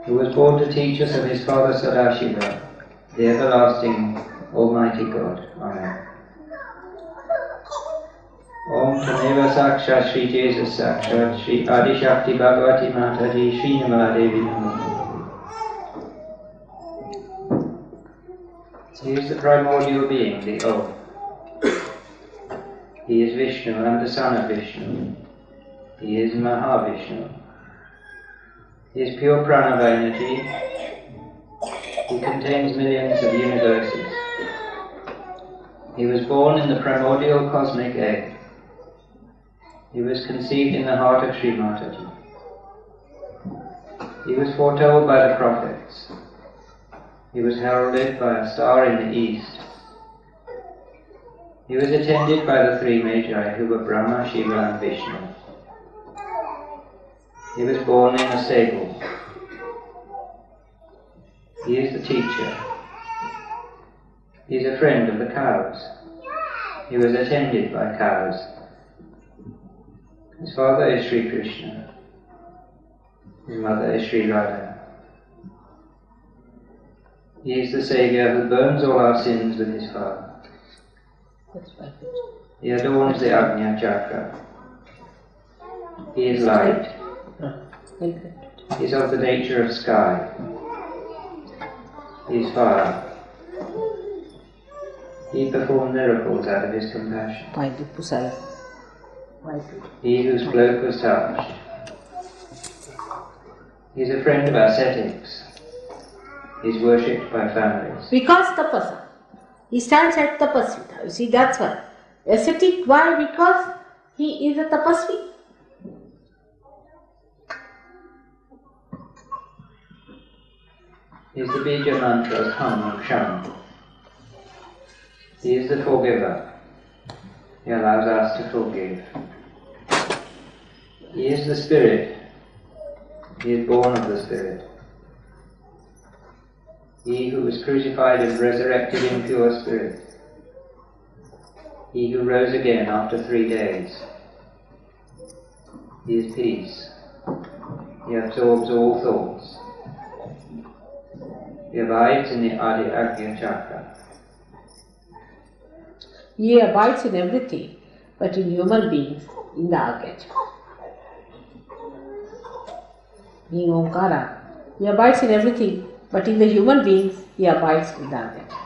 Who was born to teach us of his father Sadashiva, the everlasting Almighty God. Amen. Om Tameva Saksha Shri Jesus Saksha Shri Adi Shakti Bhagavati Mataji Shri Namadevi Namo. He is the primordial being, the Om. He is Vishnu and the son of Vishnu. He is Mahavishnu. He is pure pranava energy. He contains millions of universes. He was born in the primordial cosmic egg. He was conceived in the heart of Sri Mataji. He was foretold by the prophets. He was heralded by a star in the east. He was attended by the three Magi who were Brahma, Shiva and Vishnu. He was born in a stable. He is the teacher. He is a friend of the cows. He was attended by cows. His father is Sri Krishna. His mother is Sri Radha. He is the Saviour who burns all our sins with his fire. He adorns the Agnya Chakra. He is light. He is of the nature of sky. He is fire. He performed miracles out of his compassion. He whose cloak was touched. He is a friend of ascetics. He is worshipped by families. Because tapasa. He stands at tapasvita. You see, that's why. Ascetic, why? Because he is a tapasvi. He is the bija mantras Ham and Sham. He is the forgiver. He allows us to forgive. He is the Spirit. He is born of the Spirit. He who was crucified and resurrected in pure spirit. He who rose again after 3 days. He is peace. He absorbs all thoughts. He abides in the Adi Agnya Chakra. He abides in everything, but in human beings, in the Agnya Chakra. In Omkara, he abides in everything, but in the human beings, he abides in the Agnya Chakra.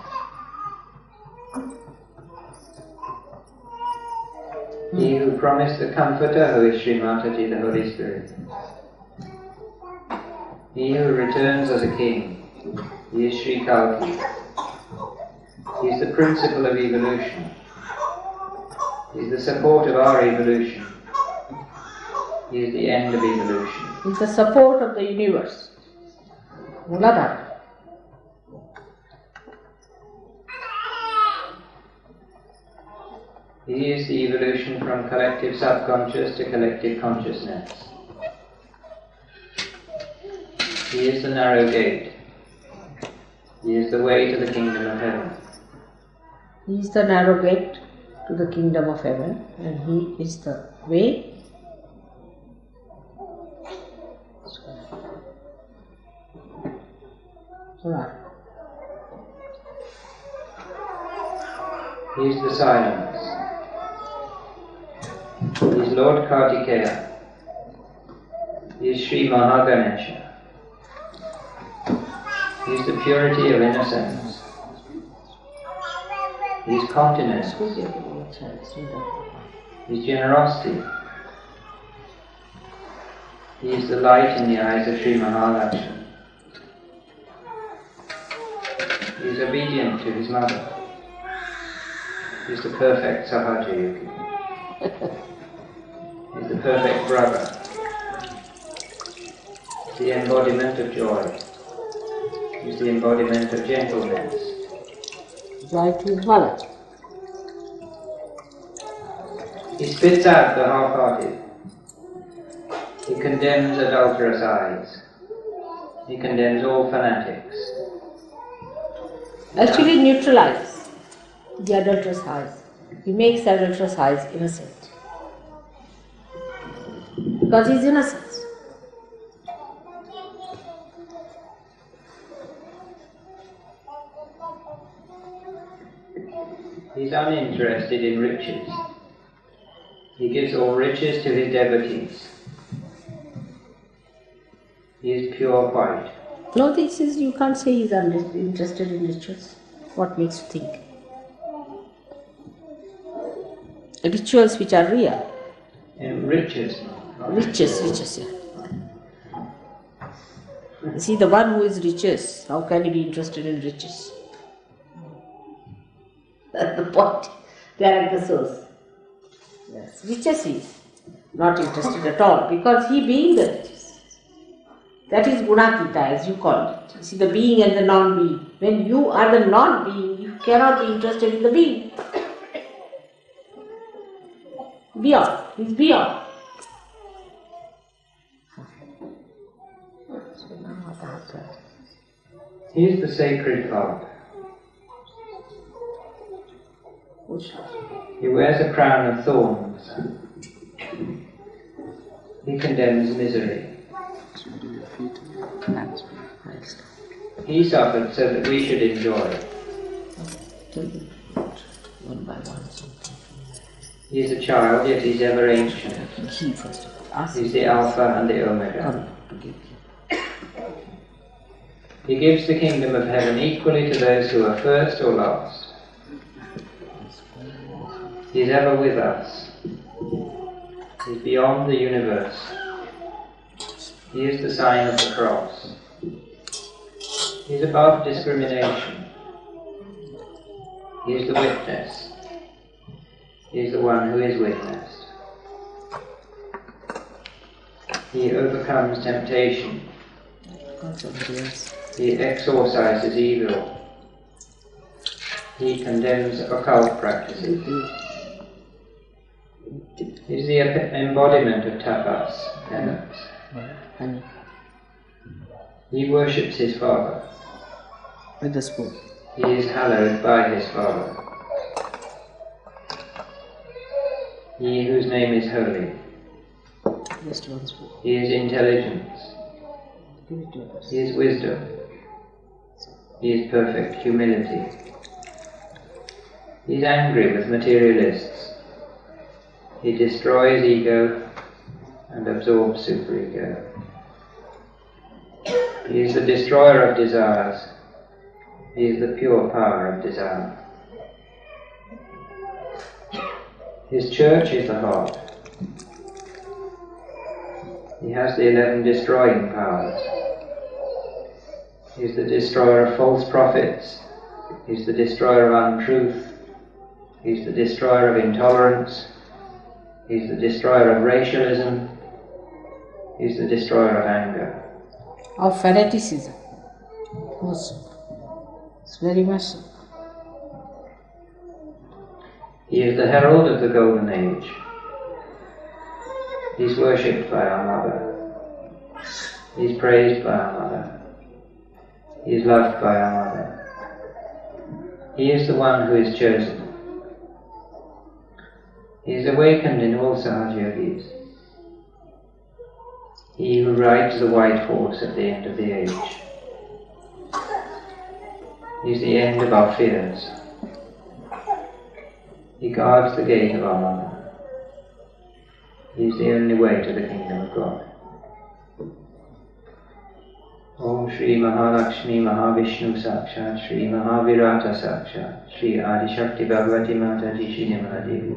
He who promised the Comforter, who is Sri Mataji, the Holy Spirit. He who returns as a king. He is Sri Kalki. He is the principle of evolution. He is the support of our evolution. He is the end of evolution. He is the support of the universe. Muladhara. He is the evolution from collective subconscious to collective consciousness. He is the narrow gate. He is the way to the kingdom of heaven. He is the narrow gate to the kingdom of heaven, and he is the way. Right. He is the silence. He is Lord Kartikeya. He is Sri Mahaganesha. He is the purity of innocence. He is continence. He is generosity. He is the light in the eyes of Sri Mahalakshmi. He is obedient to his mother. He is the perfect Sahaja Yogi. He is the perfect brother. The embodiment of joy. He is the embodiment of gentleness. Like his mother. He spits out the half-hearted. He condemns adulterous eyes. He condemns all fanatics. Actually neutralize the adulterous eyes. He makes the adulterous eyes innocent. Because he is innocent. He is uninterested in riches. He gives all riches to his devotees. He is pure white. No, this is, you can't say he is interested in rituals. What makes you think? Rituals which are real. In riches. Riches, yeah. You see, the one who is riches, how can he be interested in riches? That's the point. They are at the source. Yes, riches he is not interested at all, because he being the riches. That is gunakita, as you call it. You see, the being and the non-being. When you are the non-being, you cannot be interested in the being. Beyond. He is beyond. He is the sacred heart. He wears a crown of thorns. He condemns misery. He suffered so that we should enjoy. One by one. He is a child, yet he is ever ancient. He is the Alpha and the Omega. He gives the kingdom of heaven equally to those who are first or last. He is ever with us. He is beyond the universe. He is the sign of the cross. He is above discrimination. He is the witness. He is the one who is witnessed. He overcomes temptation. He exorcises evil. He condemns occult practices. He is the embodiment of tapas, penance. He worships his Father. With the spoon. He is hallowed by his Father. He whose name is holy. Just one spoon. He is intelligence. He is wisdom. He is perfect humility. He is angry with materialists. He destroys ego and absorbs superego. He is the destroyer of desires. He is the pure power of desire. His church is the heart. He has the 11 destroying powers. He is the destroyer of false prophets. He is the destroyer of untruth. He is the destroyer of intolerance. He is the destroyer of racialism. He is the destroyer of anger. Of fanaticism. Also. It's very much so. He is the herald of the golden age. He is worshipped by our mother. He is praised by our mother. He is loved by our mother. He is the one who is chosen. He is awakened in all Sahaj-yogis. He who rides the white horse at the end of the age. He is the end of our fears. He guards the gate of our mother. He is the only way to the kingdom of God. Om Shri Mahalakshmi Mahavishnu Sakshat Shri Mahavirata Sakshat Shri Adishakti Bhagavati Mataji Shri Nirmala Devi.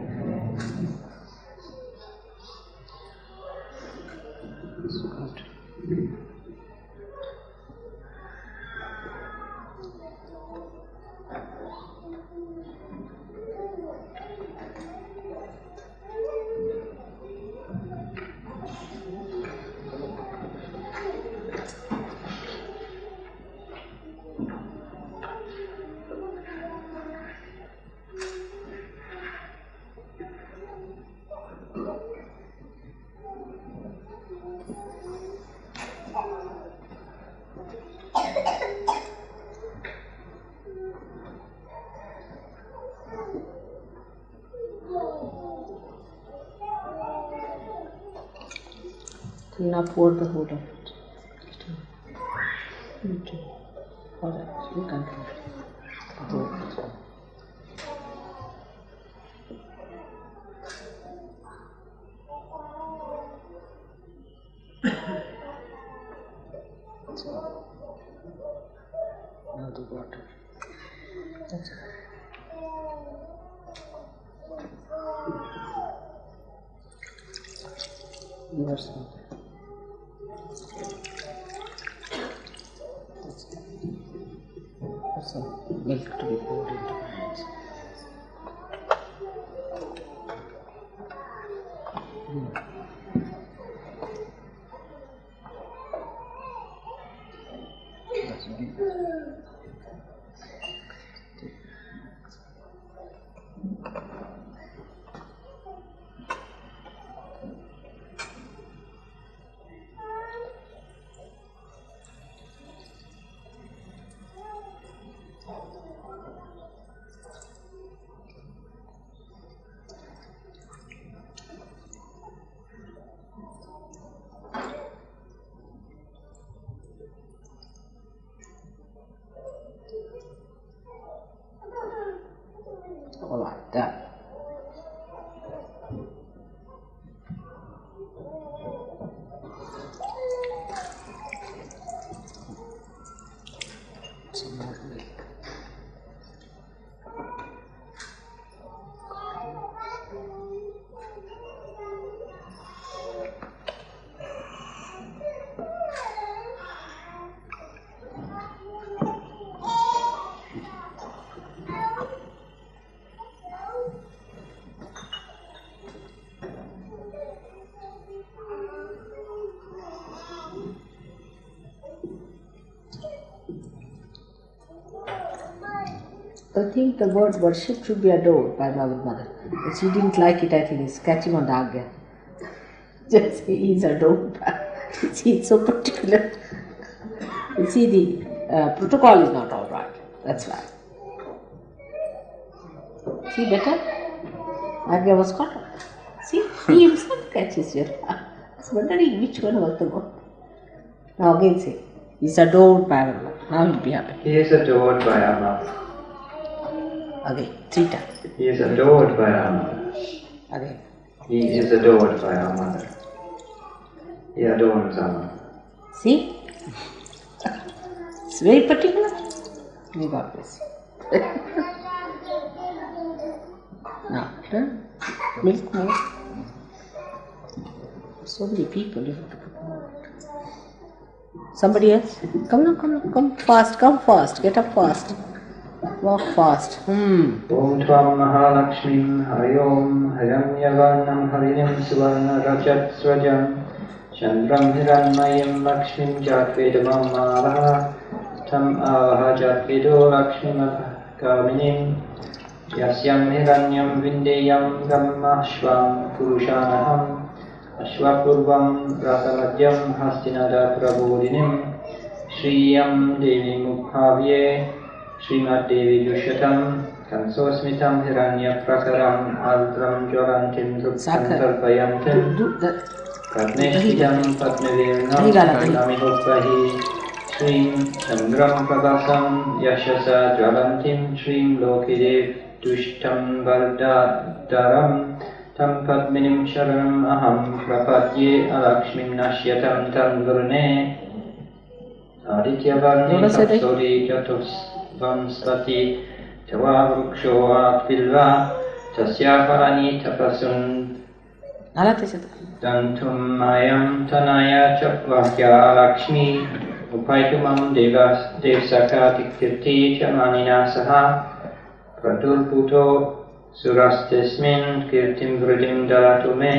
Now pour the whole of it. You too. Alright, you can do it. The whole of it. Now the water. That's it. Give us some. That's it. There's some milk to be poured into my hands. That's it. Like that. Some more milk. I think the word worship should be adored by my mother. If she didn't like it, I think it's catching on the agya. Just say he's adored by. See, it's so particular. You see, the protocol is not all right. That's why. See, better? Agya was caught up. See, he himself catches you. I was wondering which one was the one. Now again say, he's adored by our mother. Now he'll be happy. He is adored by our mother. Again, 3 times. He is adored by our mother. Again. He is adored by our mother. He adorns our mother. See? It's very particular. May God bless you. Now, milk more. So many people, you have to put more. Somebody else? Come on, come fast, get up fast. Walk fast. Om Tvam Mahalakshmim Haryom Hiranyavarnam Harinim Suvarna Rajat Swajam Chandram Hiranmayam Lakshmim Jatvedamam Malaha Tam Avaha Jatvedo Lakshmim Kaminim Yasyam Hiranyam Vindeyam Gammashvam Purushanaham Ashwapurvam Rataladyam Hastinada Prabodinim Shriyam Devi Mukhavye Srimad Devi Dushatam Kansosmitam Hiranya Prakaram Aldram Jorantim Druptam Tarpayantim Katneshidam Patmevirnam Namihopvahi Srim Chandram Prabhasam Yashasa Jwalantim Srim Lokidev Dushtam Vardadaram Tam Padminim Sharanam Aham Prapadye Alakshmim Nashyatam Tam Gurne Aditya Varni Tapsori Jatus Vamsvati Tava Vruksho Atvilva Tasya Parani Tapasun Dantum Mayam Tanaya Chapvahya Lakshmi Upaitumam Devsaka Tikirti Chamanina Saha Pratulputo Surastesmin Kirtim Vridim Dalatu Me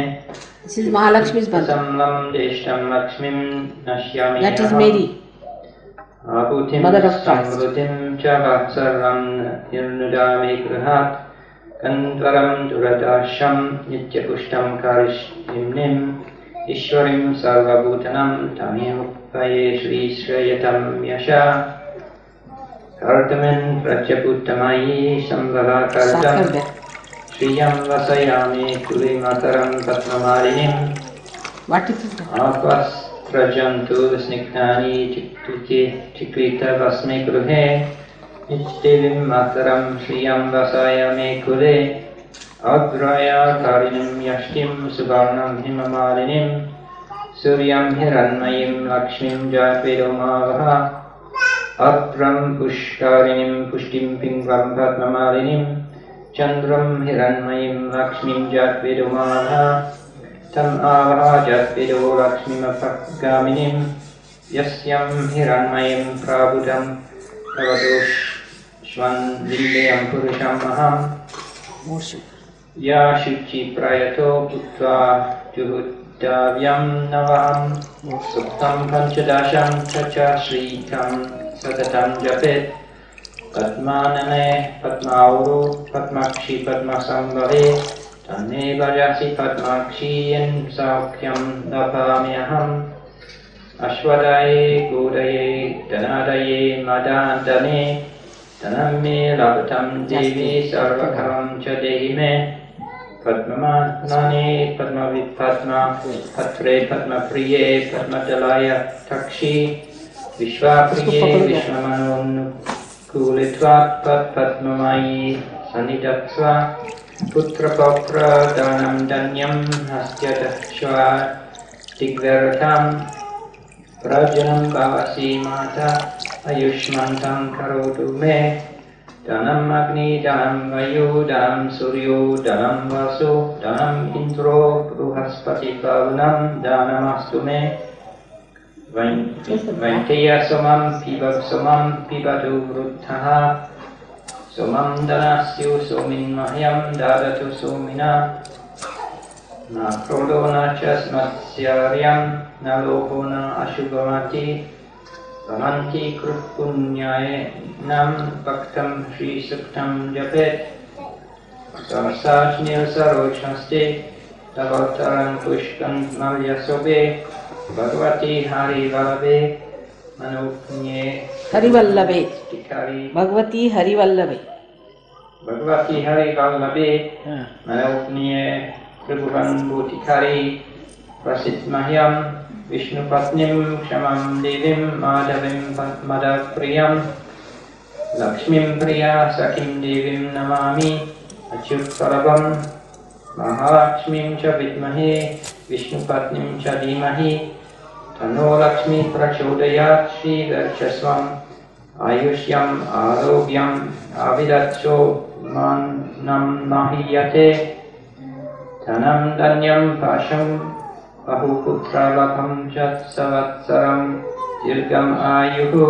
This is Mahalakshmi's birthday. Samlam Deshtam Lakshmim Nashyami That is Mary, Abutim Mother of Christ. Samrutim Chavatsarvam Hirnudami Gruhat Kantvaram Duradasham Nityapushtam Karishimnim Ishwarim Sarvabhutanam Tamihupaye Shri Shreyatam Yasha Kartaman Pratyaputamayi Sambhava Kartam Shriyam Vasayami Kuli Mataram Patmamarinim What it is that? Apas prajantu snigdhani chikrita vasme kruhe Nityavim mataram shriyam vasaya me kule Adraya karinim yashtim subarnam himamalinim Suryam hiranmayim lakshmim jatvedomavaha Adram pushkarinim pushtim pingvam padmamalinim Chandram hiranmayim lakshmim jatvedomavaha Tam avaha jatvedo lakshmimapagaminim Yasyam hiranmayim prabhudam Navadosh Shvan Vindayam Purusham Maham Ya Shuchi Prayato Putva Juhudavyam Navaham Suktam Panchadasham Chacha Shrikam Satatam Japet Padmanane Padmauru Padmakshi Padmasambhave Tanne Bhajasi Padmakshi Yen Saukyam Napamyaham Ashwadaye Godaye Danadaye Madandane Taname Labhatam Devi Sarvakaram Chadehime Padmamanane Padmavipatma Patre Padmapriye Padmadalaya Takshi Vishwapriye Vishwamanukulitvat Padmamayi Sanidatsva Putra Popra Danam Danyam Hastyatashva Tigveratam Prajanam Bhavasi Mata Ayushmantam Karotu Me Danam Agni Danam Vayu Danam Suryo Danam Vasu Danam Indro Bruhaspati Pavunam Danamastu Me Vainteya Somam Pibab Somam Pibadu Vruttaha Somam Danasyu Somin Mahyam Dadatu Somina Na Prodona Chasmatsyariam Na Lopona Ashubhamati Vahanti Krutpunyaye Nam Bhaktam Shri Suktam Japet Sarsajnil Sarojnaste Tavataran Pushkan Malyasobe Bhagavati Hari Vallabhe Manupnye Harivallabhe. Tikari Bhagavati Harivallabhe. Bhagavati Hari Vallabhe Manupnye Tribhuvan Bhutikari Prasit Mahyam Vishnu Patnim Kshamam Devim Madhavim Madapriyam Lakshmim Priya Sakim Devim Namami Achyut Parabam Mahalakshmim Cha Vidmahe Vishnu Patnim Cha Dhimahi Tano Lakshmi Prachodayat Shri Varchasvam Ayushyam Arogyam Avidatsho Manam Mahiyate Tanam Danyam Pasham Bahuputra Lapam Chat Savatsaram Dirgam Ayuhu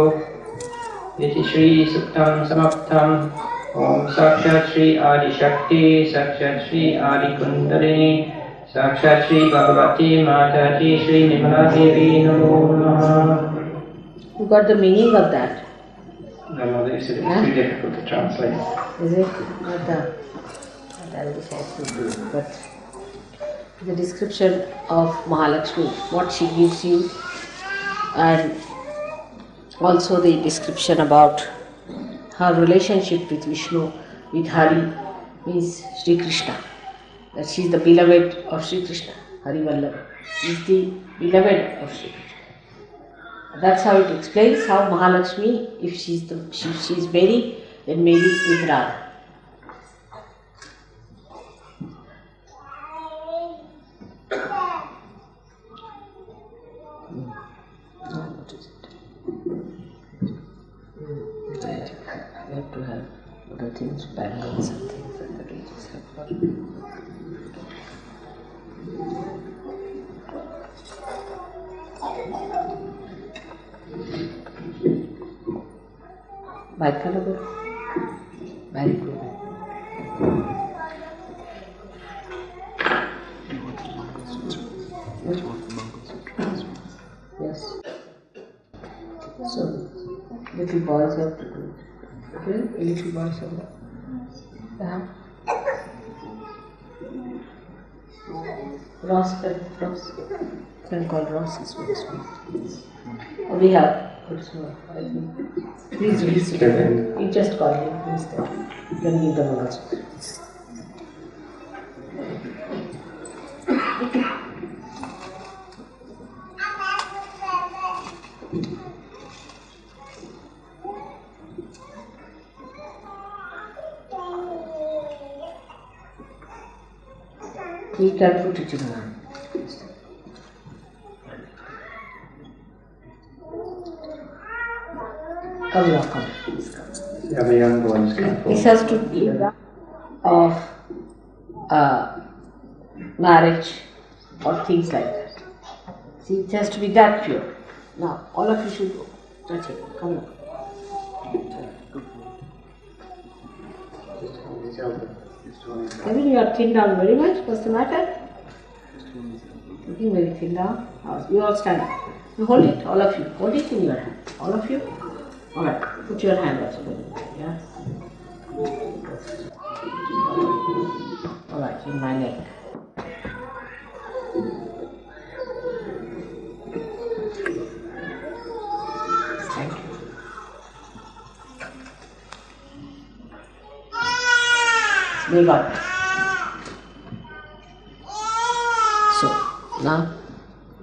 Iti Shri Suktam Samaptam Om Sakshat Shri Adi Shakti Sakshat Shri Adi Kundalini Sakshat Shri Bhagavati Mataji Shri Nimala Devi Namo Namaha. You got the meaning of that? No, it's too difficult to translate. Is it? Not the. I wish I could do, but the description of Mahalakshmi, what she gives you, and also the description about her relationship with Vishnu, with Hari, means Sri Krishna. That she is the beloved of Sri Krishna. Hari Vallabha is the beloved of Sri Krishna. That's how it explains how Mahalakshmi, if she is Mary, then Mary is Radha. What is it? You have to have other things, bangles and things like that. We just have got. Baik kalau tu, baik tu. Yes. So, little boys have to do it. Okay? Little boys have to. Yeah. Ross can call Ross is very sweet. We have. Please, you just call him instead. Then give them also. You can put it in one. Come now, come. Please come. The other young ones come This forward. has to be of marriage or things like that. See, it has to be that pure. Now, all of you should go. Touch it. Come now. Just hold his elbow. Just hold his elbow. I mean, you are thin down very much. What's the matter? Looking very thin down. You all stand up. You hold it, all of you. Hold it in your hand. All of you. All right. Put your hand also. Yes. All right, in my neck. Thank you. May God. So, now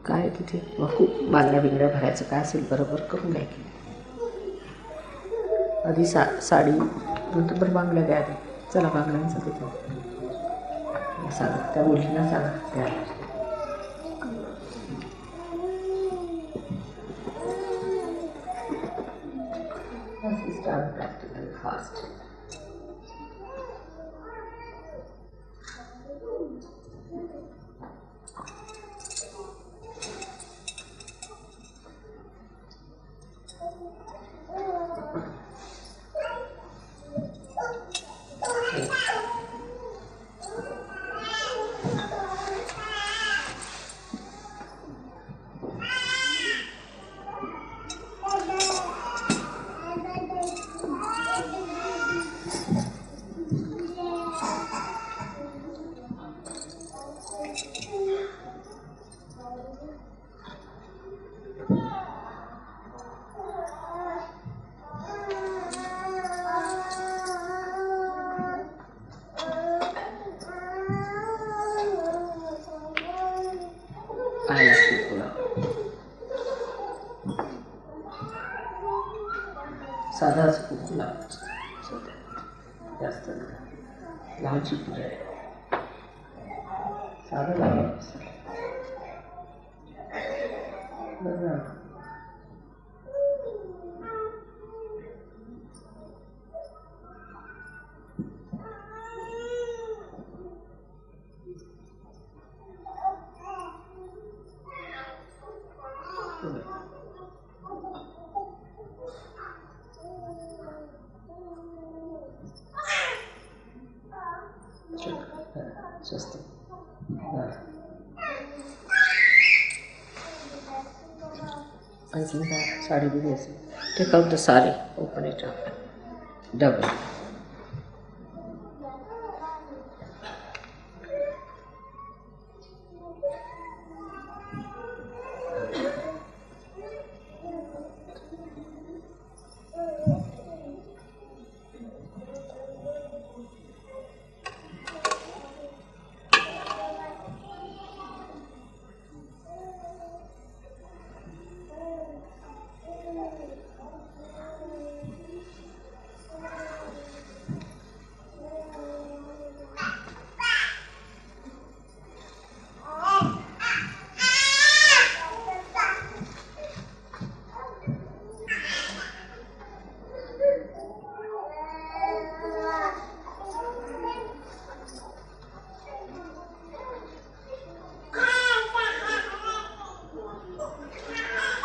काय तिथे खूप बांगड्या बिंगड्या भरायचं काय असेल बरोबर करून घ्यायची आधी साडी नंतर बरं बांगड्या द्या आधी चला बांगड्यांचं तिथे सांगा त्या मुलींना सांगा द्यायला start practically fast. I like people. साधाच खूप लागतो जास्त लहानची पूजा आहे साधं लावावं बरं just I think that sari will be easy. Take out the sari, open it up, double.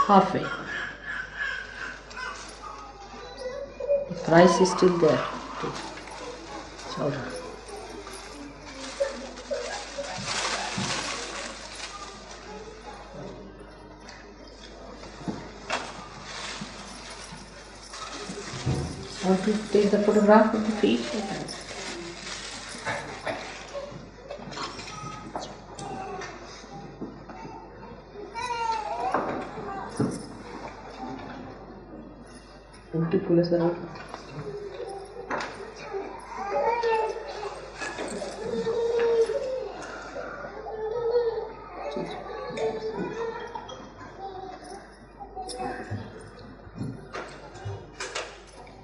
Halfway. The price is still there. Chowder. Want to take the photograph of the feet? उल्टी फुलं सर्व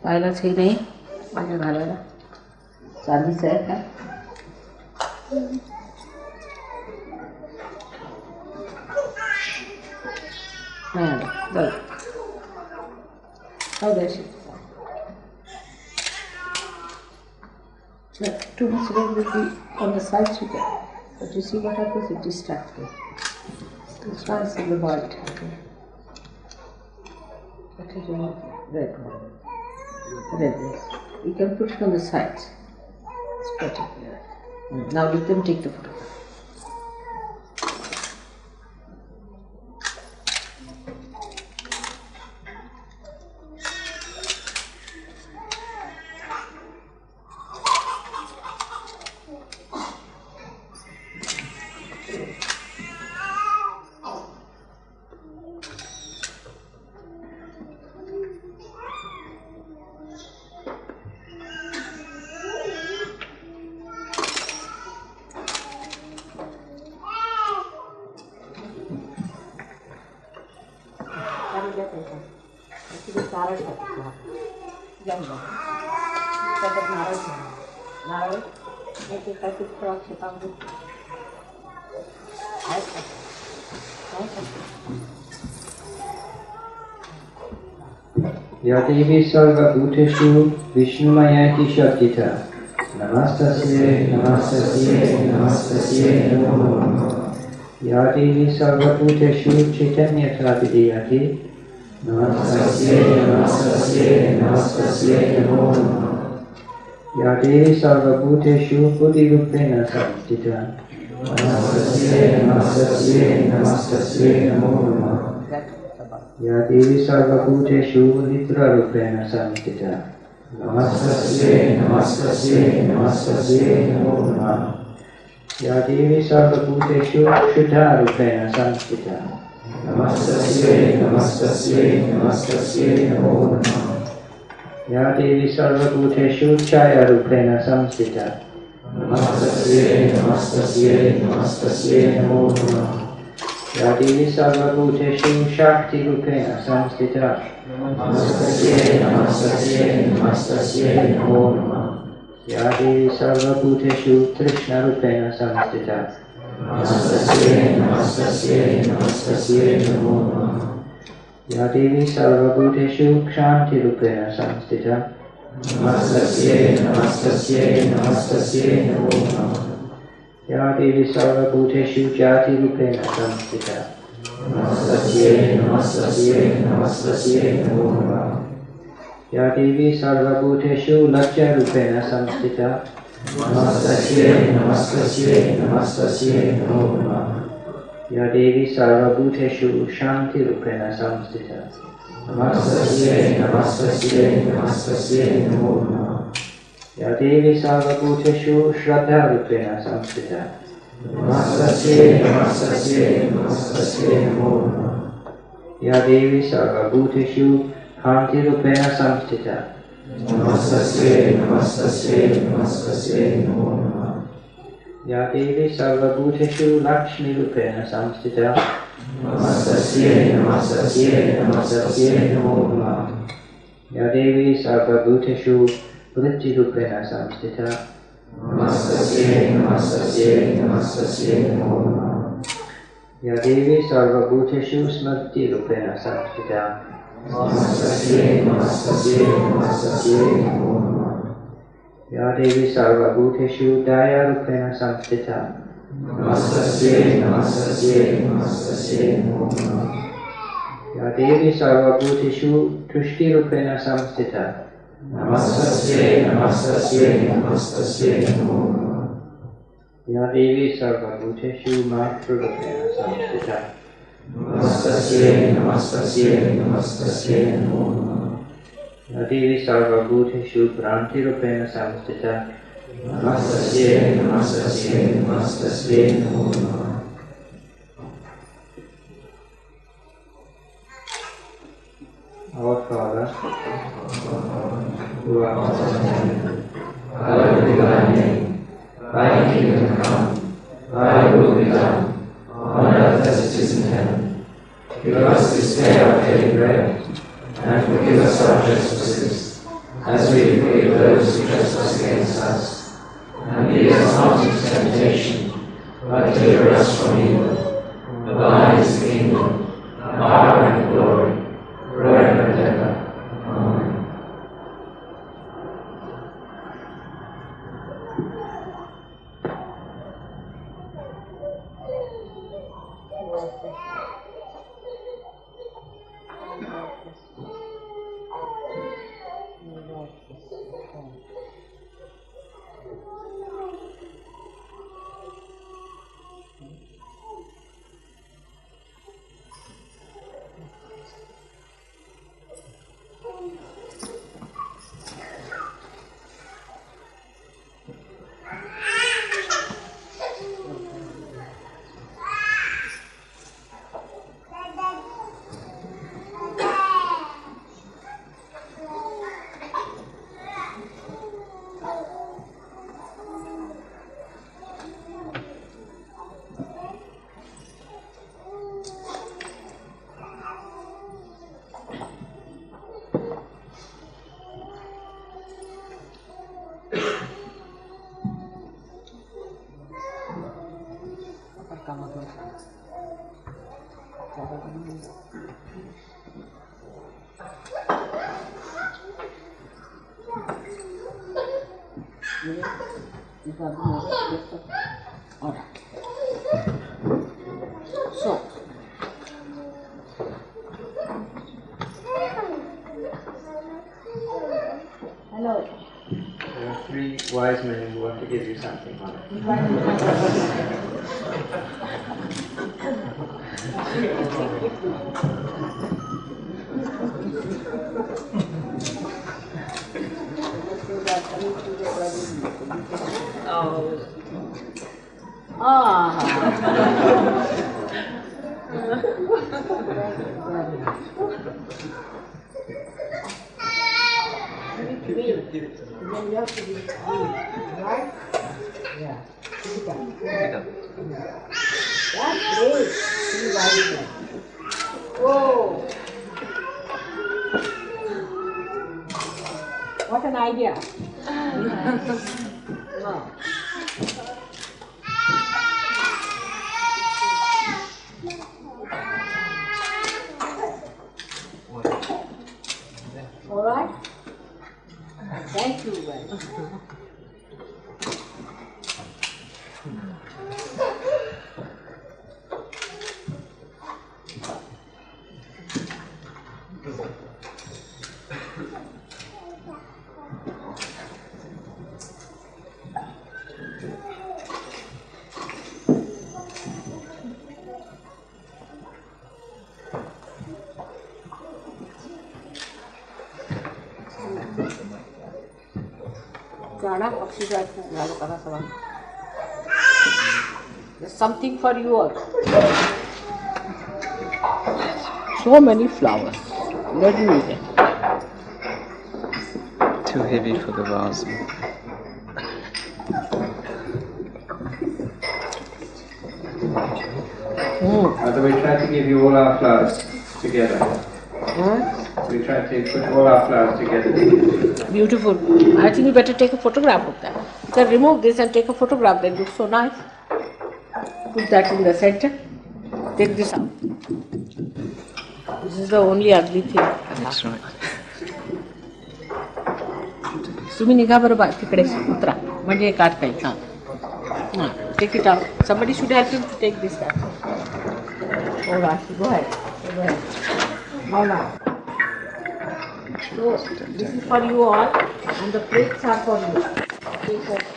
पाहायलाच हे नाही माझ्या घालायला चांदीचं आहे का Well, oh, there she is. But too much rain will be on the sides you get. But you see what happens? It distracts me. It's nice in the white. Okay. What is your red one? Red is. You can put it on the sides. It's better. Now let them take the photograph. Yadevi sarva bhuteshu Vishnumayati Shaktita. Namastasye, namastasye, namastasye, namo namo. Yadevi sarva bhuteshu Chaitanyata vidiyati. Namastasye, namastasye, namastasye, namo namo. Yadevi sarva bhuteshu buddhirupena samstita. Namastasye, namastasye, namastasye, namo namo. Ya Devi Sarva Bhuteshu Nitra Rupena Samstita. Namastasye, namastasye, namastasye, namo namaha. Ya Devi Sarva Bhuteshu Shuddha Rupena Samstita. Namastasye, namastasye, namastasye, namo namaha. Ya Devi Sarva Bhuteshu Chaya Rupena Samstita. Namastasye, namastasye, namastasye, namo namaha. Ya Devi Sarva Bhuteshu Shakti Rupena Samstita. Namastasye, namastasye, namastasye, namo namaha. Ya Devi Sarva Bhuteshu Trishna Rupena Samstita. Namastasye, namastasye, namastasye, namo namaha. Ya Devi Sarva Bhuteshu Kshanti Rupena Samstita. Namastasye, namastasye, namastasye, namo namaha. Ya Devi Sarva Bhuteshu Jati Rupena Samstita. Namastasye, namastasye, namastasye, namo namaha. Ya Devi Sarva Bhuteshu Lajja Rupena Samstita. Namastasye, namastasye, namastasye, namo namaha. Ya Devi Sarva Bhuteshu Shanti Rupena Samstita. Namastasye, namastasye, namastasye, namo namaha. Ya Devi Sarva Bhuteshu Shraddha Rupena Samstita. Namastasye, namastasye, namastasye, namo namaha. Ya Devi Sarva Bhuteshu Kanti Rupena Samstita. Namastasye, namastasye, namastasye, namo namaha. Ya Devi Sarva Bhuteshu Lakshmi Rupena Samstita. Namastasye, namastasye, namastasye, namo namaha. Ya Devi Sarva Bhuteshu Vritti Rupena Samstita. Namastasye, namastasye, namastasye, namo namaha. Ya Devi Sarva Bhuteshu Smrti Rupena Samstita. Namastasye, namastasye, namastasye, namo namaha. Ya Devi Sarva Bhuteshu Daya Rupena Samstita. Namastasye, namastasye, namastasye, namo namaha. Ya Devi Sarva Bhuteshu Tushti Rupena Samstita. Namastasye, namastasye, namastasye, namo namaha. Ya Devi Sarva Bhuteshu Matru Rupena Samstita. Namastasye, namastasye, namastasye, namo namaha. Ya Devi Sarva Bhuteshu Bhranti Rupena Samstita. Namastasye, namastasye, namastasye, namo namaha. Our Father, who art in heaven, hallowed be thy name. Thy kingdom come, thy will be done, on earth as it is in heaven. Give us this day our daily bread, and forgive us our trespasses, as we forgive those who trespass against us. And lead us not into temptation, but deliver us from evil. For thine is the kingdom, the power, and the Alright. So, hello. There are three wise men who want to give you something. Give it to me. Then you have to give it to me, right? Yeah. Give it up. That's great. Three wise men. Whoa! What an idea. Wow. All right? Thank you very much. There's something for you also. So many flowers. Let me read it. Too heavy for the vase. Although we try to give you all our flowers together. We try to put all our flowers together. Beautiful. I think you better take a photograph of that. You can remove this and take a photograph. That looks so nice. Put that in the center. Take this out. This is the only ugly thing. That's right. तुम्ही निघा बरं बा तिकडे उतरा म्हणजे काढता येईल हां हां take it out somebody should help him to take this out. All right, go ahead. Go ahead. All right. So this is for you all and the plates are for you. Take over.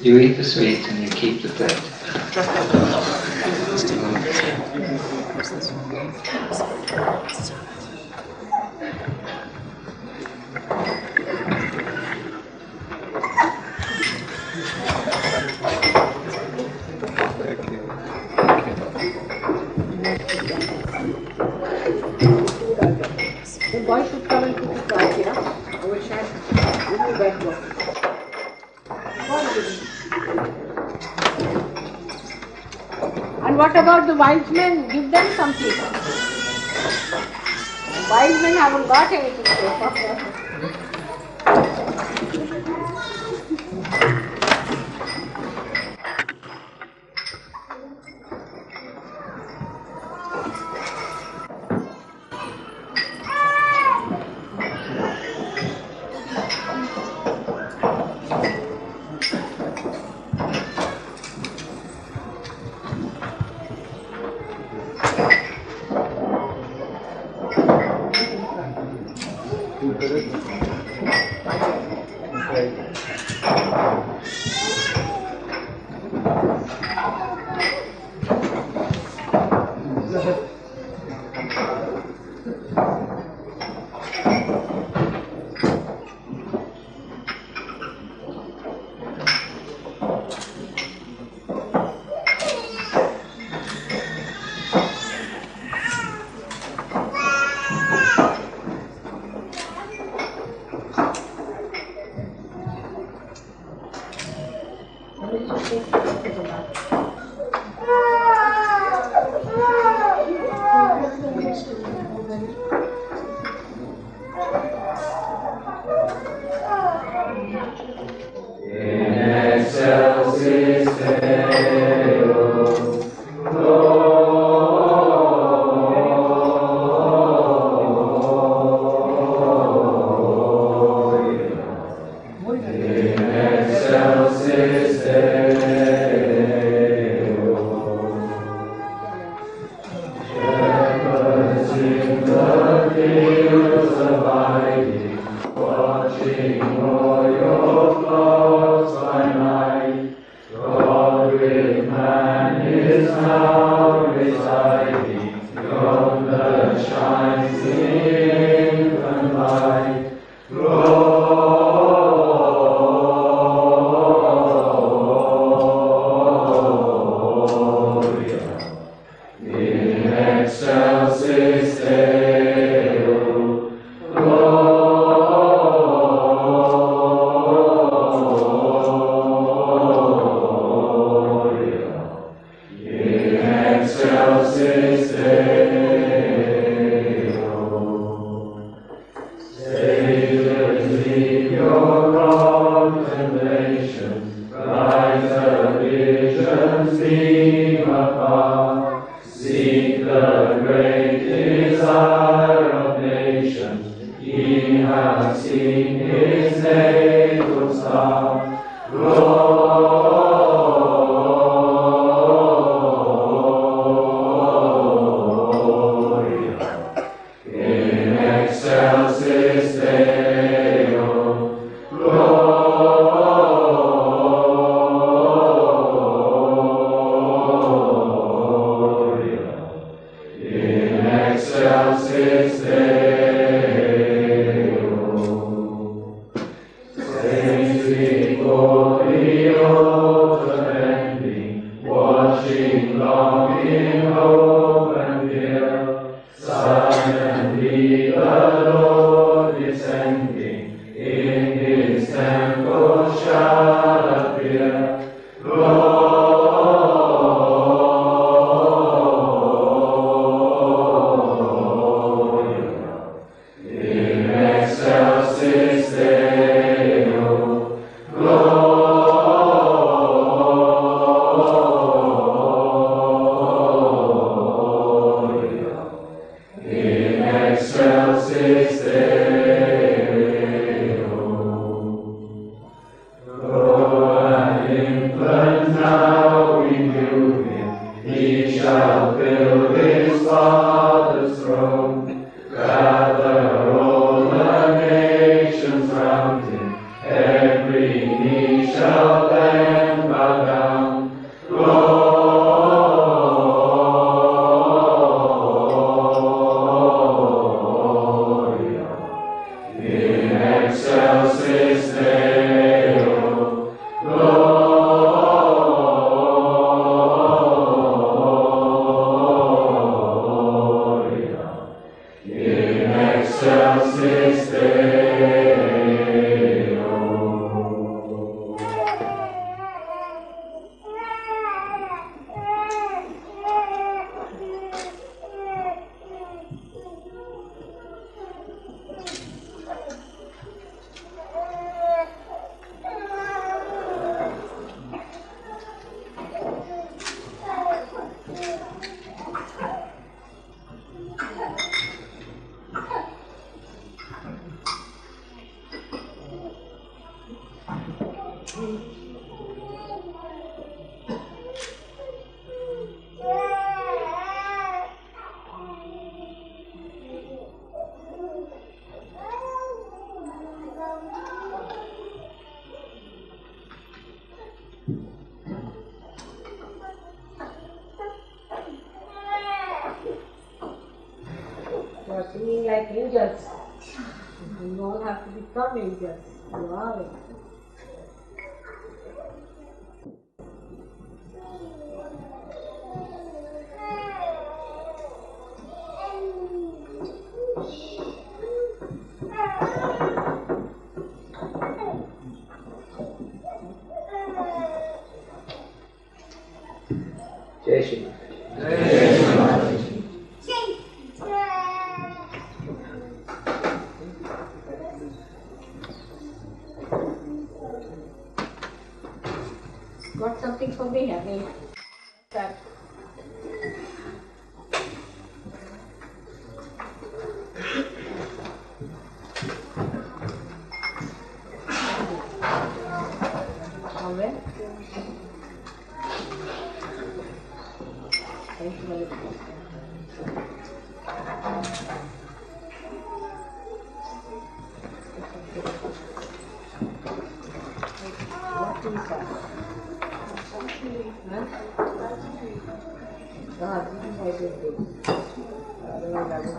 You eat the sweets and you keep the plate. The boy should come and put it right here. I will share. Give me that book. And what about the wise men? Give them something. The wise men haven't got anything so far. Saviors, leave your contemplations, brighter visions beam afar. Seek the great desire of nations, ye have seen his natal star. Gloria in excelsis Deo. Gloria in excelsis Deo. Saints before the altar bending, watching long in hope and fear. Silently the Lord descending, in his temple shall appear. Gloria in excelsis Deo. Gloria in excelsis Deo. Though an infant now we knew him, he shall fill his Father's throne. Gather all the nations round him, every knee shall then bow down. Gloria in excelsis Deo. Gloria in excelsis Deo. You are singing like angels. You don't have to become angels. You are angels. Jai Shri Got something for me, have you? That. Somewhere? Thank you very much. What is that? Huh? Ah, this is I did this. Otherwise I would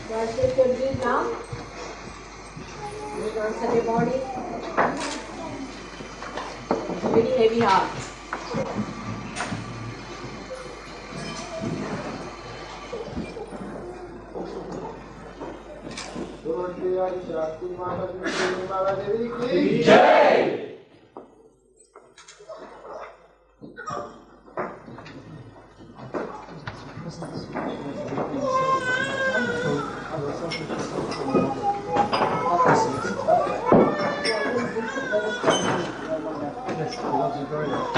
Just take your breathe now. Breathe answer your body. Very heavy heart. Jai! Yes, he loves you very much.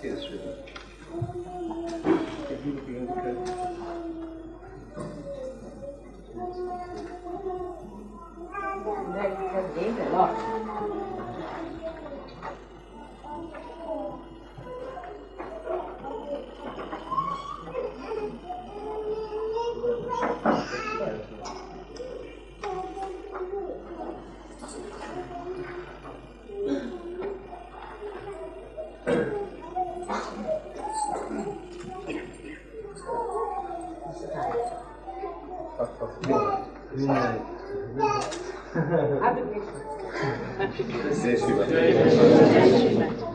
Feels really. It has gained a lot. Yes,